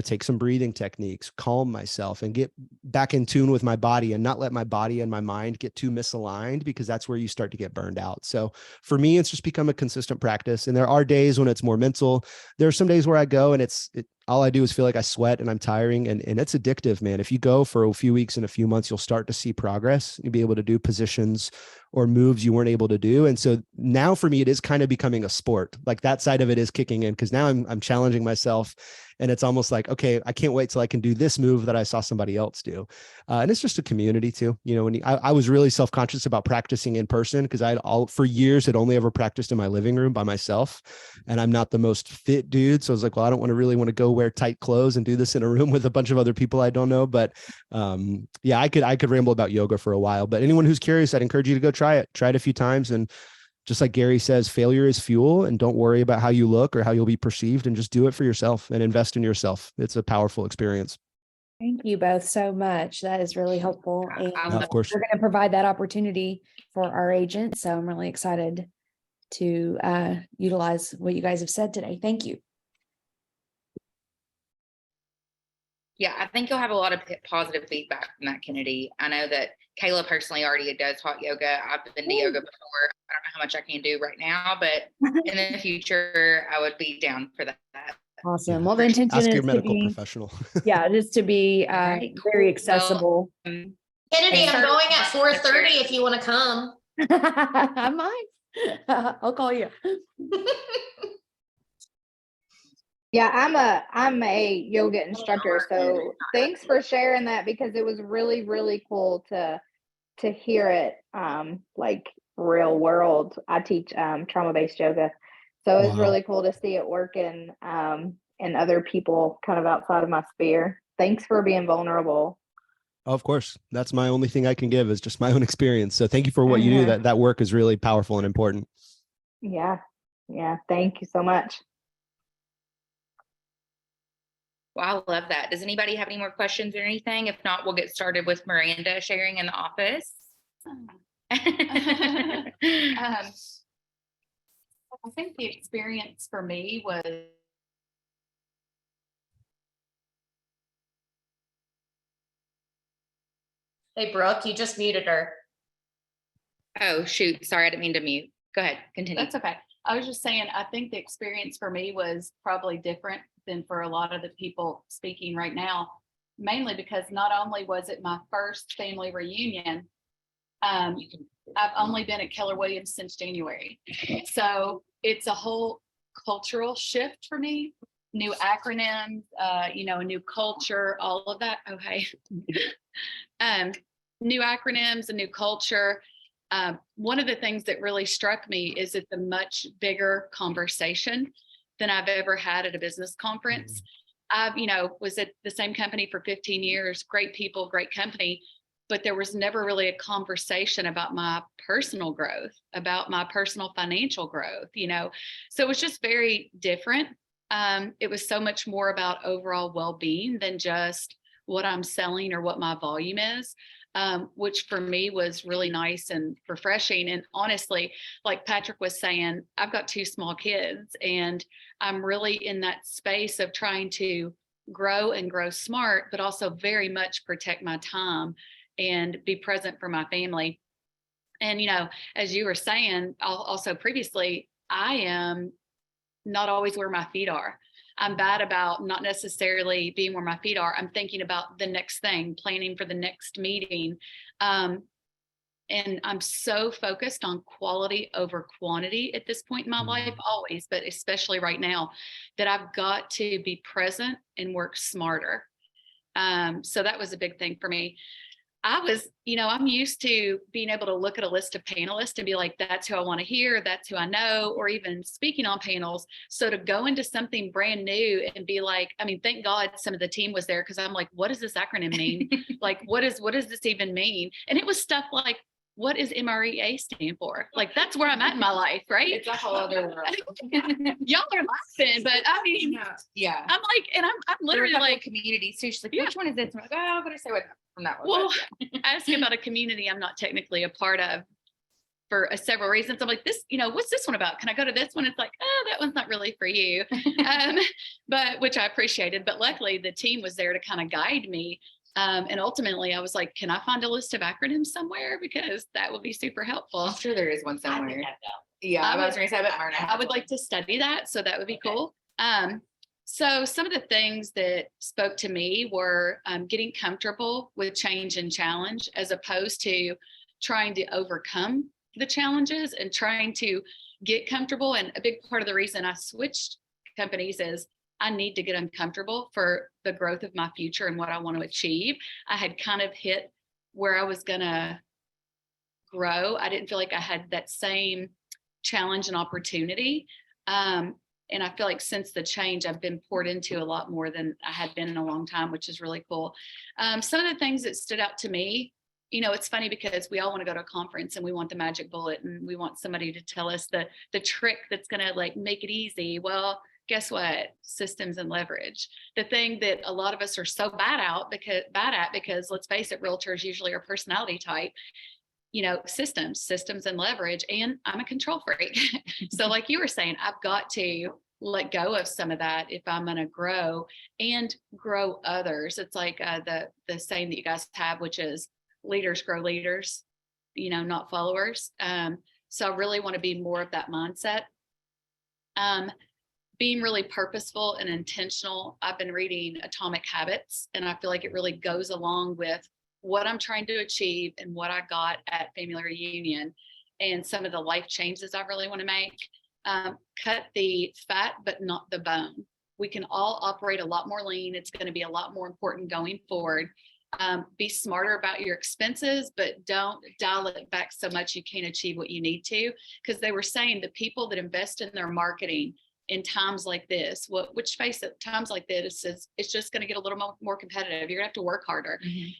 take some breathing techniques, calm myself, and get back in tune with my body, and not let my body and my mind get too misaligned, because that's where you start to get burned out. So for me, it's just become a consistent practice. And there are days when it's more mental. There are some days where I go and all I do is feel like I sweat and I'm tiring, and it's addictive, man. If you go for a few weeks and a few months, you'll start to see progress. You'll be able to do positions or moves you weren't able to do. And so now for me, it is kind of becoming a sport. Like that side of it is kicking in, because now I'm challenging myself, and it's almost like, okay, I can't wait till I can do this move that I saw somebody else do. And it's just a community too. I was really self-conscious about practicing in person, because for years had only ever practiced in my living room by myself, and I'm not the most fit dude. So I was like, well, I don't really want to go wear tight clothes and do this in a room with a bunch of other people I don't know. But yeah, I could ramble about yoga for a while, but anyone who's curious, I'd encourage you to go try it a few times. And just like Gary says, failure is fuel, and don't worry about how you look or how you'll be perceived, and just do it for yourself and invest in yourself. It's a powerful experience. Thank you both so much. That is really helpful. And Of course. we're going to provide that opportunity for our agents. So I'm really excited to utilize what you guys have said today. Thank you. Yeah, I think you'll have a lot of positive feedback from that, Kennedy. I know that Kayla personally already does hot yoga. I've been to yoga before. I don't know how much I can do right now, but in the future, I would be down for that. Awesome. Yeah. Well, the intention Ask is your to medical be, professional. yeah, just to be Right, cool. very accessible. Kennedy, I'm going at 4:30 if you want to come. I might. I'll call you. Yeah, I'm a yoga instructor, so thanks for sharing that, because it was really, really cool to hear it like real world. I teach trauma-based yoga, so it's really cool to see it working in other people kind of outside of my sphere. Thanks for being vulnerable. Of course, that's my only thing I can give, is just my own experience. So thank you for what you do. That work is really powerful and important. Yeah, thank you so much. Well, I love that. Does anybody have any more questions or anything? If not, we'll get started with Miranda sharing in the office. I think the experience for me was Hey, Brooke, you just muted her. Oh, shoot. Sorry, I didn't mean to mute. Go ahead. Continue. That's okay. I was just saying, I think the experience for me was probably different than for a lot of the people speaking right now, mainly because not only was it my first family reunion, I've only been at Keller Williams since January. So it's a whole cultural shift for me. New acronyms, a new culture, all of that. Oh, hey. New acronyms, a new culture. One of the things that really struck me is it's a much bigger conversation than I've ever had at a business conference. I've, was at the same company for 15 years, great people, great company, but there was never really a conversation about my personal growth, about my personal financial growth, so it was just very different. It was so much more about overall well-being than just what I'm selling or what my volume is, which for me was really nice and refreshing. And honestly, like Patrick was saying, I've got 2 small kids, and I'm really in that space of trying to grow and grow smart, but also very much protect my time and be present for my family. And, as you were saying also previously, I am not always where my feet are. I'm bad about not necessarily being where my feet are. I'm thinking about the next thing, planning for the next meeting. And I'm so focused on quality over quantity at this point in my life, always, but especially right now, that I've got to be present and work smarter. So that was a big thing for me. I'm used to being able to look at a list of panelists and be like, that's who I want to hear, that's who I know, or even speaking on panels. So to go into something brand new and be like, thank God some of the team was there, because I'm like, what does this acronym mean? Like, what does this even mean? And it was stuff like, what does MREA stand for? Like, that's where I'm at in my life, right? It's a whole other world. Y'all are laughing, but Yeah. I'm like, and I'm literally like, communities too. She's like, which one is this? I'm like, oh, but I say what from that one. well, But, yeah. asking about a community I'm not technically a part of for several reasons. I'm like, this, what's this one about? Can I go to this one? It's like, oh, that one's not really for you. But which I appreciated. But luckily the team was there to kind of guide me. And ultimately I was like, can I find a list of acronyms somewhere? Because that would be super helpful. I'm sure there is one I somewhere. think I've got Yeah, I was going to say, I would like to study that. So that would be cool. So some of the things that spoke to me were getting comfortable with change and challenge, as opposed to trying to overcome the challenges and trying to get comfortable. And a big part of the reason I switched companies is I need to get uncomfortable for the growth of my future and what I want to achieve. I had kind of hit where I was going to grow. I didn't feel like I had that same challenge and opportunity. And I feel like since the change, I've been poured into a lot more than I had been in a long time, which is really cool. Some of the things that stood out to me, it's funny because we all want to go to a conference and we want the magic bullet and we want somebody to tell us the trick that's going to like make it easy. Well, guess what? Systems and leverage. The thing that a lot of us are so bad at because let's face it, realtors usually are personality type. Systems and leverage. And I'm a control freak. So like you were saying, I've got to let go of some of that if I'm going to grow and grow others. It's like the saying that you guys have, which is leaders grow leaders, not followers. So I really want to be more of that mindset. Being really purposeful and intentional. I've been reading Atomic Habits, and I feel like it really goes along with what I'm trying to achieve and what I got at Family Reunion and some of the life changes I really want to make. Cut the fat, but not the bone. We can all operate a lot more lean. It's going to be a lot more important going forward. Be smarter about your expenses, but don't dial it back so much you can't achieve what you need to. Because they were saying the people that invest in their marketing in times like this, which face it, times like this, it's just going to get a little more competitive. You're going to have to work harder. Mm-hmm.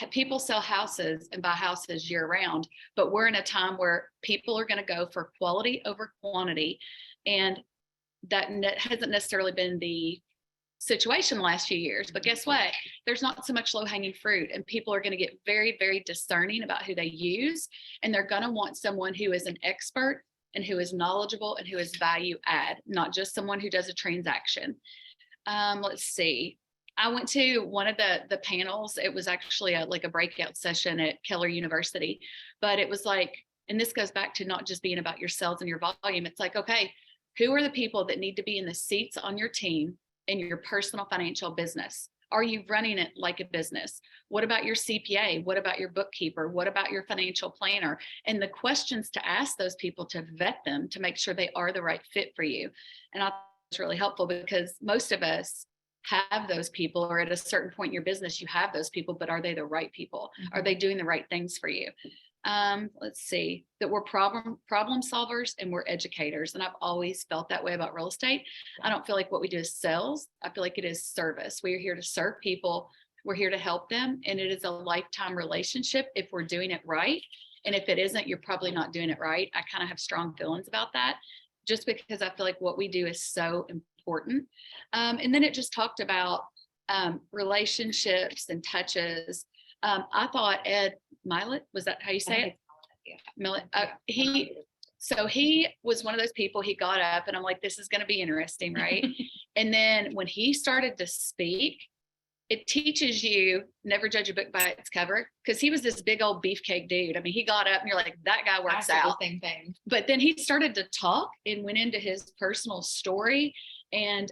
People sell houses and buy houses year round, but we're in a time where people are going to go for quality over quantity. And that hasn't necessarily been the situation the last few years, but guess what? There's not so much low hanging fruit, and people are going to get very, very discerning about who they use. And they're going to want someone who is an expert and who is knowledgeable and who is value add, not just someone who does a transaction. Let's see. I went to one of the panels. It was actually a breakout session at Keller University, but it was like, and this goes back to not just being about your sales and your volume. It's like, okay, who are the people that need to be in the seats on your team in your personal financial business? Are you running it like a business? What about your CPA? What about your bookkeeper? What about your financial planner? And the questions to ask those people to vet them to make sure they are the right fit for you. And I thought it was really helpful because most of us have those people, or at a certain point in your business, you have those people, but are they the right people? Mm-hmm. Are they doing the right things for you? Let's see, that we're problem solvers and we're educators. And I've always felt that way about real estate. I don't feel like what we do is sales. I feel like it is service. We are here to serve people. We're here to help them. And it is a lifetime relationship if we're doing it right. And if it isn't, you're probably not doing it right. I kind of have strong feelings about that. just because I feel like what we do is so important. And then it just talked about relationships and touches. I thought Ed Milet, was that how you say it? Yeah. Millet, he was one of those people, he got up and I'm like, this is going to be interesting, right? And then when he started to speak, it teaches you never judge a book by its cover, because he was this big old beefcake dude. I mean, he got up and you're like, that guy works out. Same thing. But then he started to talk and went into his personal story. And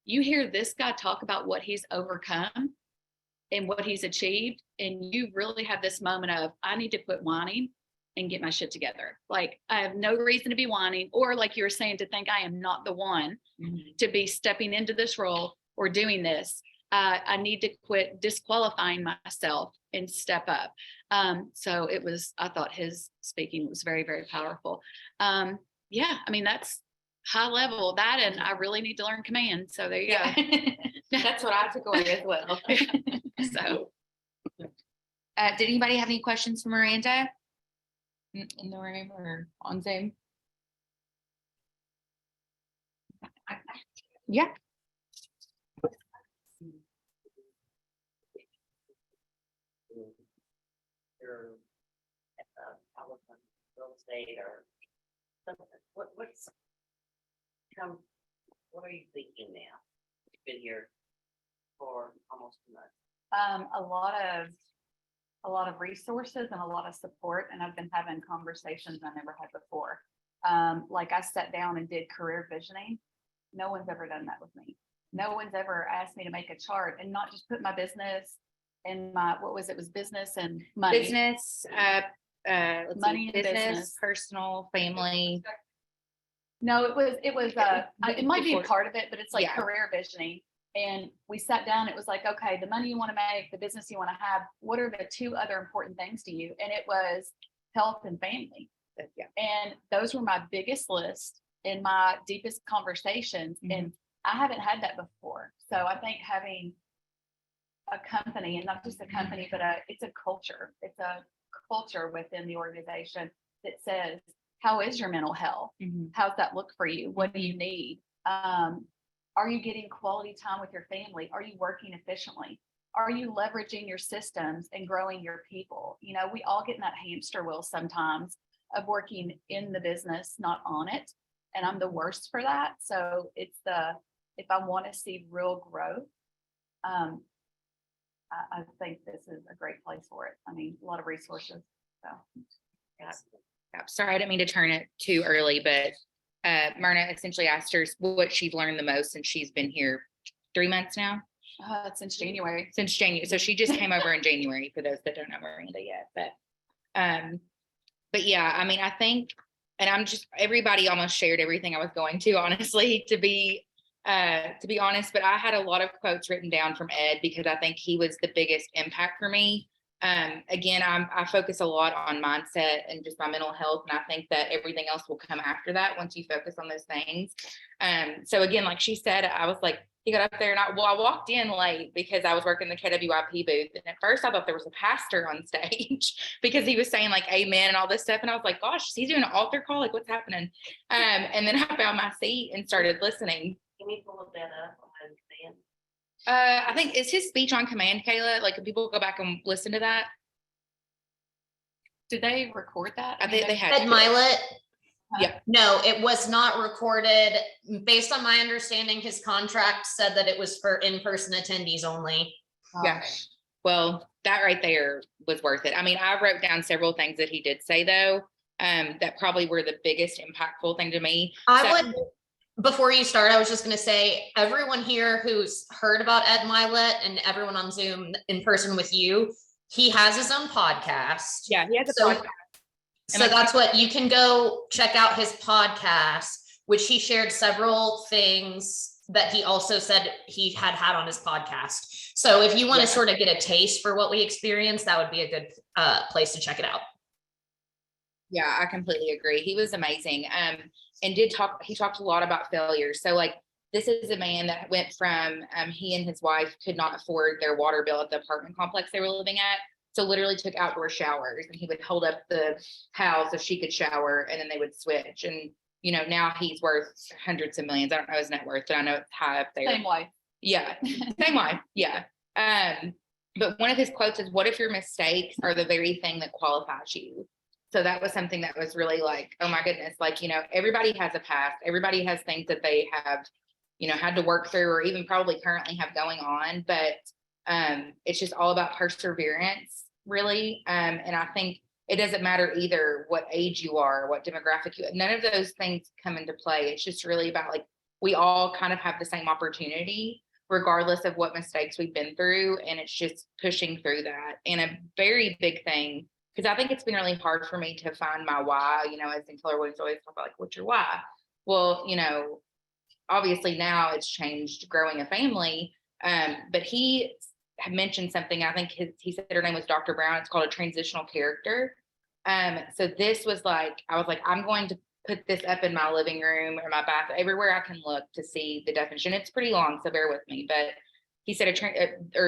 you hear this guy talk about what he's overcome and what he's achieved. And you really have this moment of, I need to quit whining and get my shit together. Like, I have no reason to be whining, or like you were saying, to think I am not the one to be stepping into this role or doing this. I need to quit disqualifying myself and step up. So I thought his speaking was very, very powerful. Yeah, I mean, that's high level that, and I really need to learn command. So there you go. That's what I took away as well. So Did anybody have any questions for Miranda in the room or on Zoom? Yeah. You're at the California real estate or something. What are you thinking now? You've been here for almost a month. a lot of resources and a lot of support, and I've been having conversations I never had before. Like, I sat down and did career visioning. No one's ever done that with me. No one's ever asked me to make a chart and not just put my business and was business and money. Business, Money and business. personal, family. No, it was, it might be a part of it, but it's like Yeah. career visioning. And we sat down, it was like, okay, the money you want to make, the business you want to have, what are the two other important things to you? And it was health and family. Yeah. And those were my biggest list in my deepest conversations. And I haven't had that before. So I think having a company, and not just a company, but it's a culture. It's a culture within the organization that says, how is your mental health? How's that look for you? What do you need? Are you getting quality time with your family? Are you working efficiently? Are you leveraging your systems and growing your people? You know, we all get in that hamster wheel sometimes of working in the business, not on it. And I'm the worst for that. So if I want to see real growth, I think this is a great place for it. I mean, a lot of resources. So Yeah. Sorry, I didn't mean to turn it too early, but Myrna essentially asked her what she's learned the most since she's been here 3 months now. Since January. Since January. So she just came over in January, for those that don't know Miranda yet. But yeah, I mean, I think, and everybody almost shared everything I was going to, honestly, to be honest, but I had a lot of quotes written down from Ed because I think he was the biggest impact for me. Again, I focus a lot on mindset and just my mental health. And I think that everything else will come after that once you focus on those things. So again, like she said, I was like, he got up there and I walked in late because I was working the KWIP booth. And at first I thought there was a pastor on stage because he was saying like amen and all this stuff. And I was like, gosh, is he doing an altar call? Like, what's happening? And then I found my seat and started listening. Can we pull that up on command? I think is his speech on command, Kayla? Like, can people go back and listen to that? Did they record that? I think they had. Ed Milet. Yeah. No, it was not recorded. Based on my understanding, his contract said that it was for in-person attendees only. Yeah. Well, that right there was worth it. I mean, I wrote down several things that he did say though, that probably were the biggest impactful thing to me. Before you start, I was just going to say, everyone here who's heard about Ed Milet and everyone on Zoom in person with you, he has his own podcast. Yeah, he has a podcast. So that's what you can go check out his podcast, which he shared several things that he also said he had on his podcast. So if you want to sort of get a taste for what we experienced, that would be a good place to check it out. Yeah, I completely agree. He was amazing. And he talked a lot about failure. So like, this is a man that went from, he and his wife could not afford their water bill at the apartment complex they were living at. So literally took outdoor showers, and he would hold up the towel so she could shower and then they would switch. And now he's worth hundreds of millions. I don't know his net worth, but I know it's high up there. Same way. Yeah. Same way. Yeah. But one of his quotes is, what if your mistakes are the very thing that qualifies you? So that was something that was really like, oh my goodness, like, everybody has a past. Everybody has things that they have, had to work through, or even probably currently have going on. But it's just all about perseverance, really. And I think it doesn't matter either what age you are, what demographic none of those things come into play. It's just really about like, we all kind of have the same opportunity, regardless of what mistakes we've been through. And it's just pushing through that. And a very big thing, because I think it's been really hard for me to find my why, as in Keller Williams always talk about, like, what's your why? Well, obviously now it's changed growing a family. But he had mentioned something, I think he said her name was Dr. Brown. It's called a transitional character. So this was like, I was like, I'm going to put this up in my living room or my bath, everywhere I can look to see the definition. It's pretty long, so bear with me. But he said,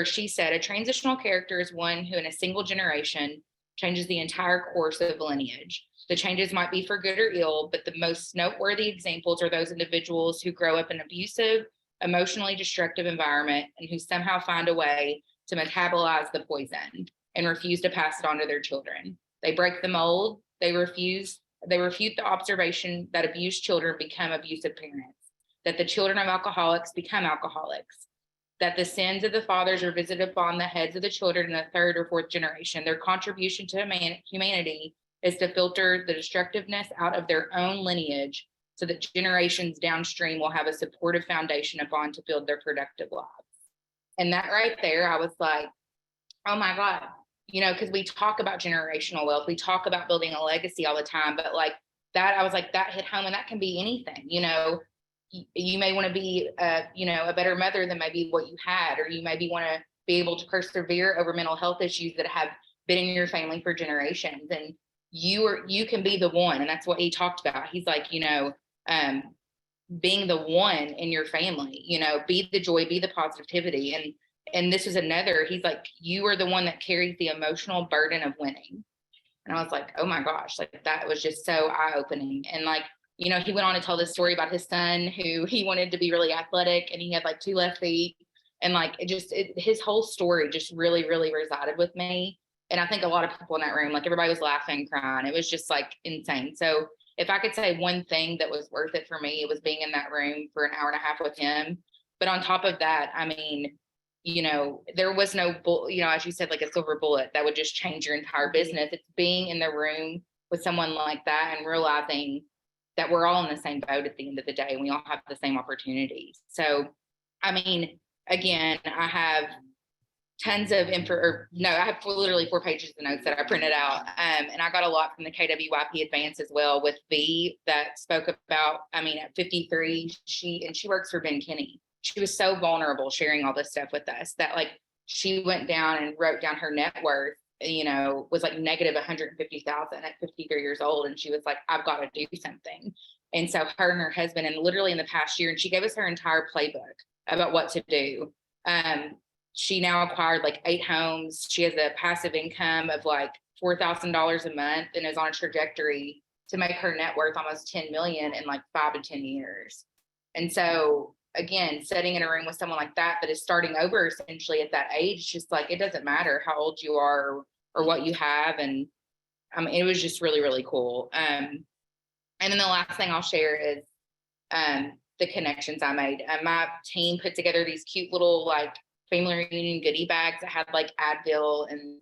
she said, a transitional character is one who in a single generation changes the entire course of a lineage. The changes might be for good or ill, but the most noteworthy examples are those individuals who grow up in an abusive, emotionally destructive environment and who somehow find a way to metabolize the poison and refuse to pass it on to their children. They break the mold. They refute the observation that abused children become abusive parents, that the children of alcoholics become alcoholics, that the sins of the fathers are visited upon the heads of the children in the third or fourth generation. Their contribution to humanity is to filter the destructiveness out of their own lineage so that generations downstream will have a supportive foundation upon to build their productive lives. And that right there, I was like, oh my God, because we talk about generational wealth, we talk about building a legacy all the time, but like that, I was like, that hit home. And that can be anything. You may want to be a better mother than maybe what you had, or you maybe want to be able to persevere over mental health issues that have been in your family for generations. And you can be the one. And that's what he talked about. He's like, being the one in your family, be the joy, be the positivity. And this is another, he's like, you are the one that carries the emotional burden of winning. And I was like, oh my gosh, like that was just so eye-opening. And like, he went on to tell this story about his son who he wanted to be really athletic and he had like 2 left feet. And like, his whole story just really, really resided with me. And I think a lot of people in that room, like everybody was laughing, crying. It was just like insane. So if I could say one thing that was worth it for me, it was being in that room for an hour and a half with him. But on top of that, I mean, there was no, as you said, like a silver bullet that would just change your entire business. It's being in the room with someone like that and realizing that we're all in the same boat at the end of the day and we all have the same opportunities. So, I mean, again, I have tons of I have literally 4 pages of notes that I printed out. And I got a lot from the KWYP Advance as well with V that spoke about, at 53, she works for Ben Kinney. She was so vulnerable sharing all this stuff with us that like she went down and wrote down her net worth, was like negative 150,000 at 53 years old. And she was like, I've got to do something. And so her and her husband, and literally in the past year, and she gave us her entire playbook about what to do. She now acquired like 8 homes. She has a passive income of like $4,000 a month and is on a trajectory to make her net worth almost 10 million in like 5 to 10 years. And so again, sitting in a room with someone like that is starting over essentially at that age, just like, it doesn't matter how old you are or what you have. And it was just really, really cool. And then the last thing I'll share is the connections I made. My team put together these cute little like family reunion goodie bags that had like Advil and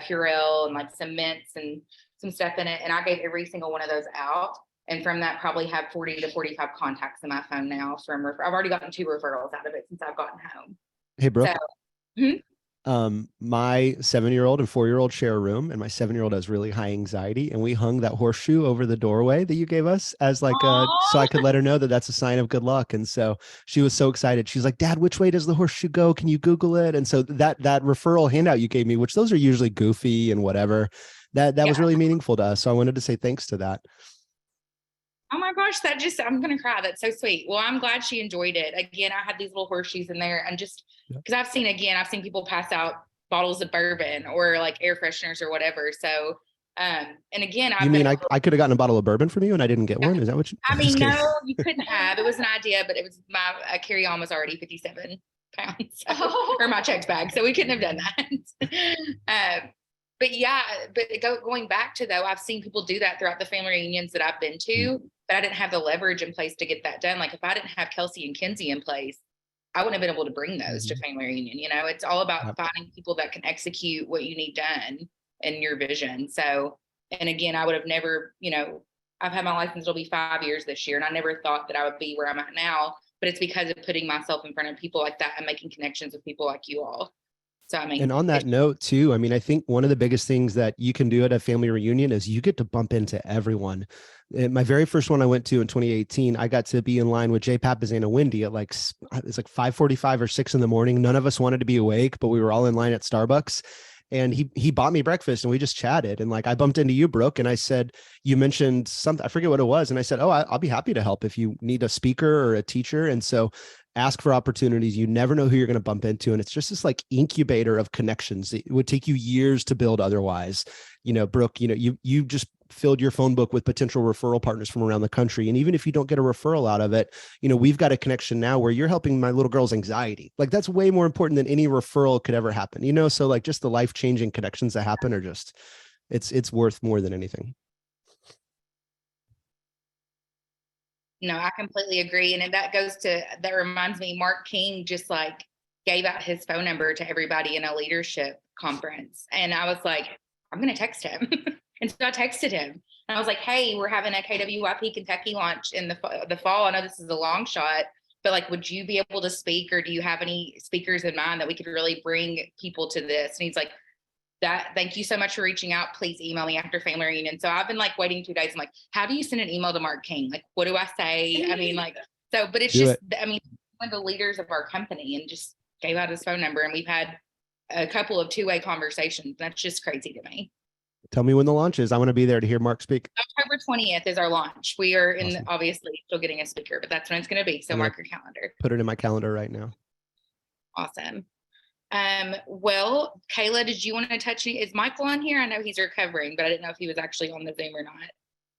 Purell and like some mints and some stuff in it. And I gave every single one of those out. And from that, probably have 40 to 45 contacts in my phone now I've already gotten 2 referrals out of it since I've gotten home. Hey, Brooke. So, my 7-year-old and 4-year-old share a room, and my 7-year-old has really high anxiety, and we hung that horseshoe over the doorway that you gave us as like so I could let her know that that's a sign of good luck. And so she was so excited. She's like, Dad, which way does the horseshoe go? Can you Google it? And so that referral handout you gave me, which those are usually goofy and whatever, that was really meaningful to us. So I wanted to say thanks to that. Oh my gosh, I'm going to cry. That's so sweet. Well, I'm glad she enjoyed it. Again, I had these little horseshoes in there and just because I've seen people pass out bottles of bourbon or like air fresheners or whatever. So And again, You mean I could have gotten a bottle of bourbon from you and I didn't get one? Is that what you? I I'm just mean, kidding. no, you couldn't have. It was an idea, but it was my carry-on was already 57 pounds, or my checked bag, so we couldn't have done that. But yeah, but going back to though, I've seen people do that throughout the family reunions that I've been to, but I didn't have the leverage in place to get that done. Like if I didn't have Kelsey and Kenzie in place, I wouldn't have been able to bring those to family reunion. You know, it's all about finding people that can execute what you need done and your vision. So, and again, I would have never, you know, I've had my license, it'll be 5 years this year. And I never thought that I would be where I'm at now, but it's because of putting myself in front of people like that and making connections with people like you all. So, I mean, and on that note too, I mean, I think one of the biggest things that you can do at a family reunion is you get to bump into everyone. My very first one I went to in 2018, I got to be in line with Jay Papazan and Wendy at like, it's like 5:45 or 6 in the morning. None of us wanted to be awake, but we were all in line at Starbucks. And he bought me breakfast and we just chatted. And like, I bumped into you, Brooke, and I said, you mentioned something, I forget what it was. And I said, oh, I'll be happy to help if you need a speaker or a teacher. And so ask for opportunities. You never know who you're going to bump into. And it's just this like incubator of connections. It would take you years to build otherwise. You know, Brooke, you know, you just filled your phone book with potential referral partners from around the country. And even if you don't get a referral out of it, you know, we've got a connection now where you're helping my little girl's anxiety. Like that's way more important than any referral could ever happen, you know? So like just the life-changing connections that happen are just, it's worth more than anything. No, I completely agree. And that reminds me, Mark King just like gave out his phone number to everybody in a leadership conference. And I was like, I'm going to text him. And so I texted him and I was like, hey, we're having a KWYP Kentucky launch in the fall. I know this is a long shot, but like, would you be able to speak, or do you have any speakers in mind that we could really bring people to this? And he's like, thank you so much for reaching out. Please email me after family reunion. So I've been like waiting 2 days. I'm like, how do you send an email to Mark King? Like, what do I say? I mean, like, so, but it's I mean, one of the leaders of our company and just gave out his phone number. And we've had a couple of two-way conversations. That's just crazy to me. Tell me when the launch is. I want to be there to hear Mark speak. October 20th is our launch. We are Awesome. Obviously still getting a speaker, but that's when it's going to be. So mark your calendar. Put it in my calendar right now. Awesome. Well, Kayla, did you want to touch me? Is Michael on here? I know he's recovering, but I didn't know if he was actually on the Zoom or not.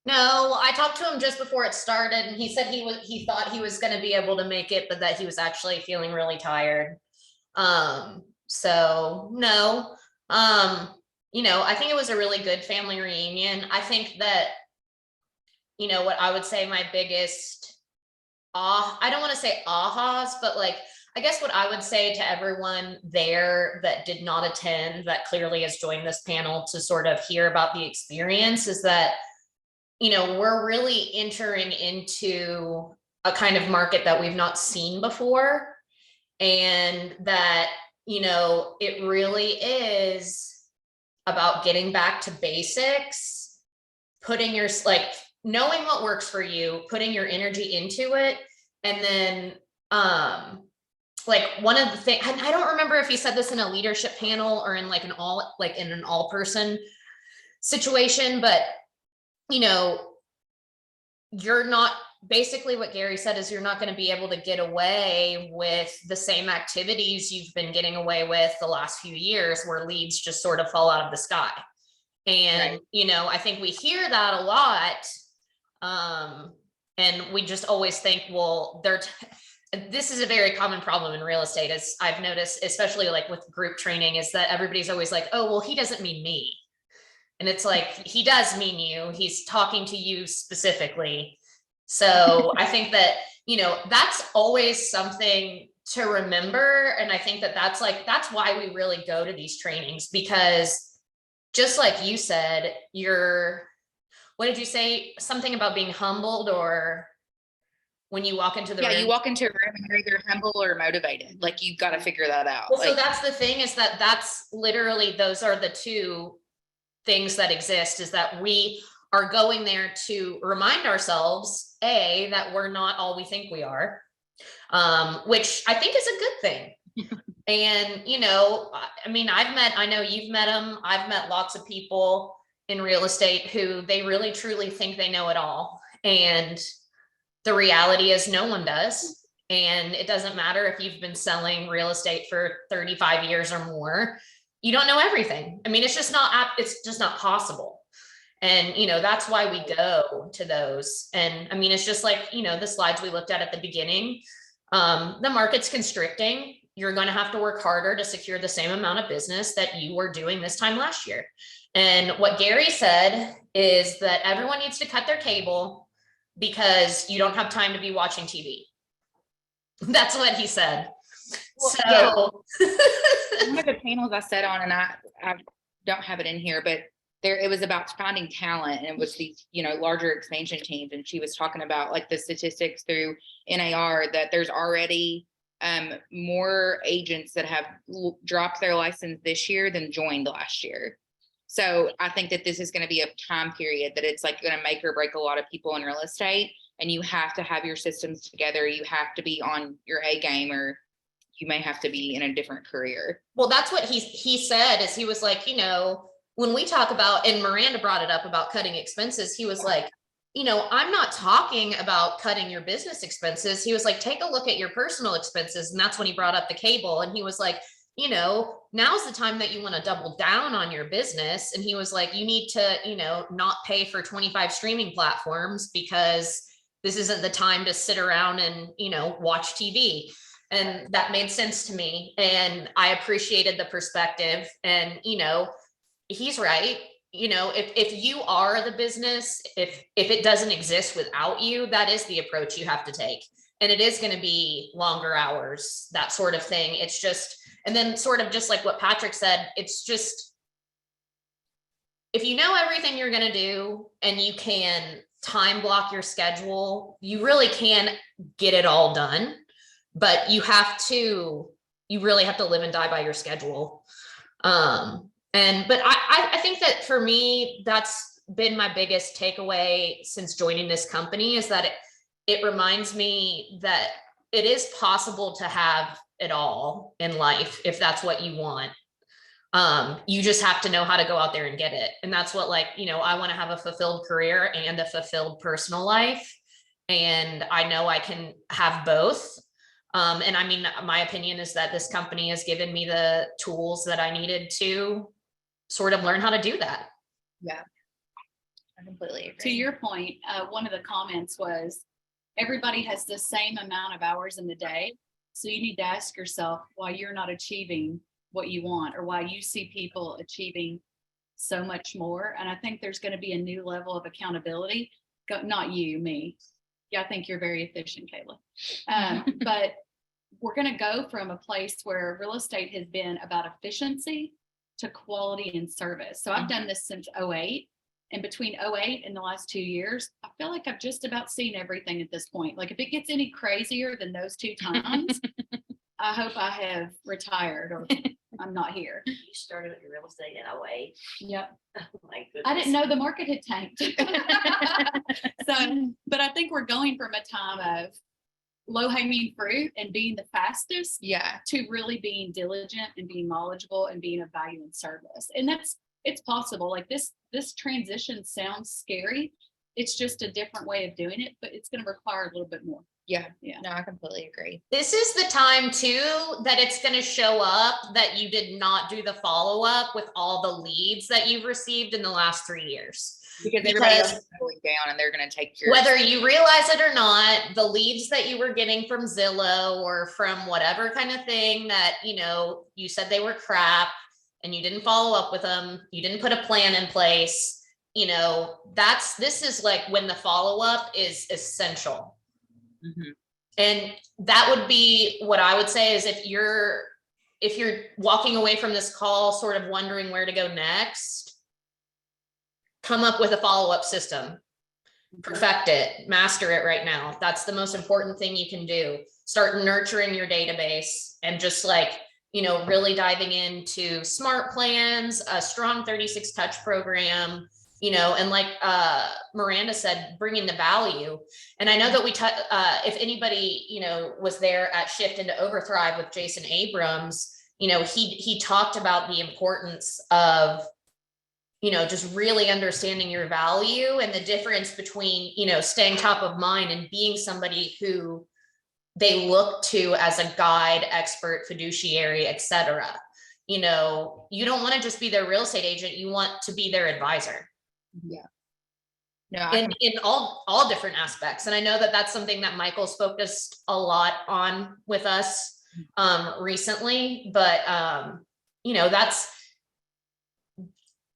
No, I talked to him just before it started and he said he thought he was going to be able to make it, but that he was actually feeling really tired. So no, you know, I think it was a really good family reunion. I think that, you know, what I would say my biggest I don't want to say ahas, but like, I guess what I would say to everyone there that did not attend, that clearly has joined this panel to sort of hear about the experience, is that, you know, we're really entering into a kind of market that we've not seen before. And that, you know, it really is about getting back to basics, putting your, like, knowing what works for you, putting your energy into it. And then, like one of the things, I don't remember if he said this in a leadership panel or in like an all person situation, but you know, you're not, basically what Gary said is you're not going to be able to get away with the same activities you've been getting away with the last few years, where leads just sort of fall out of the sky. And, right. You know, I think we hear that a lot. And we just always think, well, this is a very common problem in real estate, as I've noticed, especially like with group training, is that everybody's always like, oh, well, he doesn't mean me. And it's like, he does mean you. He's talking to you specifically. So I think that, you know, that's always something to remember. And I think that that's why we really go to these trainings, because just like you said, what did you say? Something about being humbled, or when you walk into the room? Yeah, you walk into a room and you're either humble or motivated. Like, you've got to figure that out. Well, so that's the thing, is that's literally, those are the two things that exist, is that we are going there to remind ourselves, A, that we're not all we think we are, which I think is a good thing. And, you know, I mean, I know you've met them. I've met lots of people in real estate who they really truly think they know it all. And the reality is no one does. And it doesn't matter if you've been selling real estate for 35 years or more, you don't know everything. I mean, it's just not possible. And, that's why we go to those. And I mean, it's just like, the slides we looked at the beginning. The market's constricting. You're going to have to work harder to secure the same amount of business that you were doing this time last year. And what Gary said is that everyone needs to cut their cable because you don't have time to be watching TV. That's what he said. Well, one of the panels I sat on, and I don't have it in here, but it was about finding talent, and it was these, larger expansion teams. And she was talking about like the statistics through NAR that there's already more agents that have dropped their license this year than joined last year. So I think that this is going to be a time period that it's like going to make or break a lot of people in real estate, and you have to have your systems together. You have to be on your A game, or you may have to be in a different career. Well, that's what he said, is he was like, when we talk about, and Miranda brought it up about cutting expenses, he was like, I'm not talking about cutting your business expenses. He was like, take a look at your personal expenses. And that's when he brought up the cable. And he was like, now's the time that you want to double down on your business. And he was like, you need to, not pay for 25 streaming platforms, because this isn't the time to sit around and, watch TV. And that made sense to me. And I appreciated the perspective. And, he's right. If you are the business, if it doesn't exist without you, that is the approach you have to take. And it is going to be longer hours, that sort of thing. It's just, and then sort of just like what Patrick said, it's just, if you know everything you're going to do and you can time block your schedule, you really can get it all done. But you really have to live and die by your schedule. But I think that for me, that's been my biggest takeaway since joining this company, is that it reminds me that it is possible to have it all in life if that's what you want. You just have to know how to go out there and get it. And that's what, I want to have a fulfilled career and a fulfilled personal life. And I know I can have both. And I mean, my opinion is that this company has given me the tools that I needed to sort of learn how to do that. Yeah, I completely agree. To your point, one of the comments was, everybody has the same amount of hours in the day. So you need to ask yourself why you're not achieving what you want, or why you see people achieving so much more. And I think there's going to be a new level of accountability. Not you, me. Yeah, I think you're very efficient, Kayla. But we're going to go from a place where real estate has been about efficiency to quality and service. So I've done this since 2008. And between 2008 and the last 2 years, I feel like I've just about seen everything at this point. Like if it gets any crazier than those 2 times, I hope I have retired or I'm not here. You started your real estate in 2008. Yep. Oh my goodness. I didn't know the market had tanked. So, but I think we're going from a time of low-hanging fruit and being the fastest, to really being diligent and being knowledgeable and being of value and service. And it's possible. Like this transition sounds scary. It's just a different way of doing it, but it's going to require a little bit more. Yeah. No, I completely agree. This is the time too that it's going to show up that you did not do the follow-up with all the leads that you've received in the last 3 years. Because everybody else is going down and they're going to take your, whether you realize it or not, the leads that you were getting from Zillow or from whatever kind of thing that, you said they were crap and you didn't follow up with them, you didn't put a plan in place, this is like when the follow-up is essential. Mm-hmm. And that would be what I would say is if you're walking away from this call sort of wondering where to go next, come up with a follow-up system, perfect it, master it right now. That's the most important thing you can do. Start nurturing your database and just really diving into smart plans, a strong 36 touch program, and like Miranda said, bringing the value. And I know that if anybody, was there at Shift into Overthrive with Jason Abrams, he talked about the importance of, just really understanding your value and the difference between, staying top of mind and being somebody who they look to as a guide, expert, fiduciary, etc. You don't want to just be their real estate agent. You want to be their advisor. Yeah. No, I in all different aspects. And I know that that's something that Michael's focused a lot on with us recently, but you know, that's,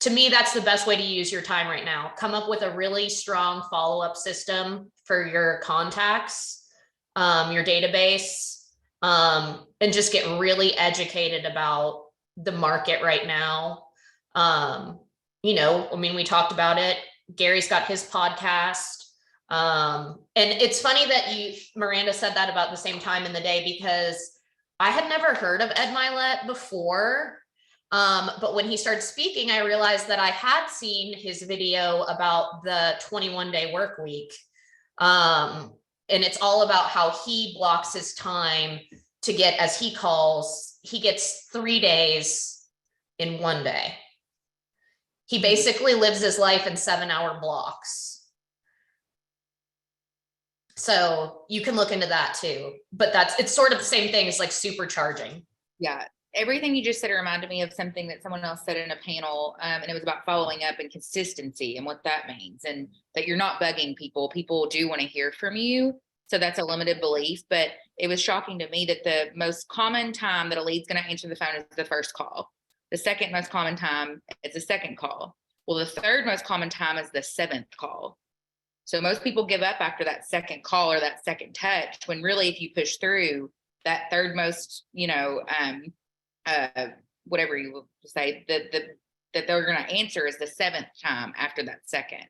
to me, that's the best way to use your time right now. Come up with a really strong follow-up system for your contacts, your database, and just get really educated about the market right now. You know, I mean, we talked about it. Gary's got his podcast. And it's funny that Miranda said that about the same time in the day, because I had never heard of Ed Milet before. But when he started speaking, I realized that I had seen his video about the 21-day work week. And it's all about how he blocks his time to get, as he calls, he gets 3 days in 1 day. He basically lives his life in 7-hour blocks. So you can look into that too, but it's sort of the same thing as like supercharging. Yeah. Everything you just said reminded me of something that someone else said in a panel, and it was about following up and consistency and what that means, and that you're not bugging people. People do want to hear from you. So that's a limited belief, but it was shocking to me that the most common time that a lead's going to answer the phone is the first call. The second most common time is the second call. Well, the third most common time is the 7th call. So most people give up after that second call or that second touch, when really, if you push through, that third most, you know, whatever you will say, that they're going to answer is the 7th time after that second.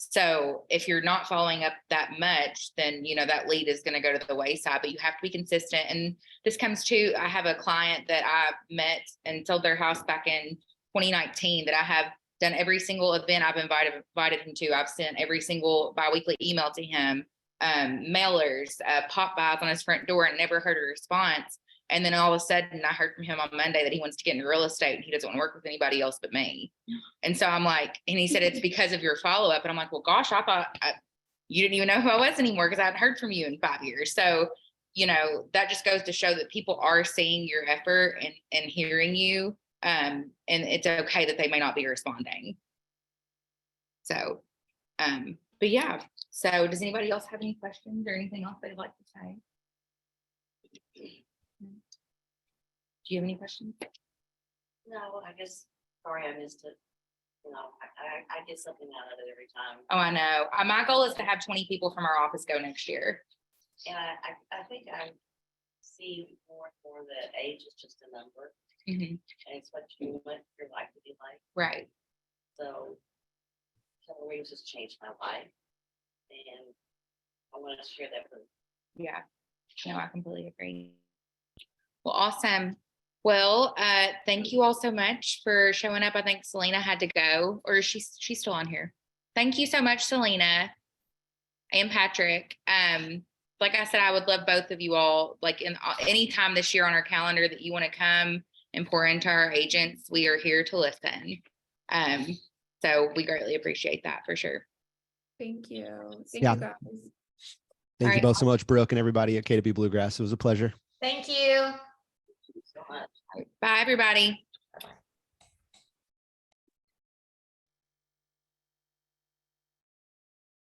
So if you're not following up that much, then, you know, that lead is going to go to the wayside, but you have to be consistent. And this comes to, I have a client that I met and sold their house back in 2019 that I have done every single event I've invited him to. I've sent every single biweekly email to him, mailers, pop-bys on his front door, and never heard a response. And then all of a sudden I heard from him on Monday that he wants to get into real estate and he doesn't want to work with anybody else but me. And so I'm like, and he said, it's because of your follow-up. And I'm like, well, gosh, I thought you didn't even know who I was anymore, because I hadn't heard from you in 5 years. So, you know, that just goes to show that people are seeing your effort and hearing you. And it's okay that they may not be responding. So, but yeah. So does anybody else have any questions or anything else they'd like to say? Do you have any questions? No, I guess, sorry, I missed it. You know, I get something out of it every time. Oh, I know. My goal is to have 20 people from our office go next year. And I think I see more and more that age is just a number. Mm-hmm. And it's what you want your life to be like. Right. So Keller Williams has changed my life. And I want to share that with you. Yeah. No, I completely agree. Well, awesome. Well, thank you all so much for showing up. I think Selena had to go, or she's still on here. Thank you so much, Selena and Patrick. Like I said, I would love both of you all, like in any time this year on our calendar that you want to come and pour into our agents, we are here to listen. So we greatly appreciate that for sure. Thank you. Thank Yeah. you guys. Thank All you both so much, Brooke, and everybody at KW Bluegrass. It was a pleasure. Thank you. So much. Bye, everybody.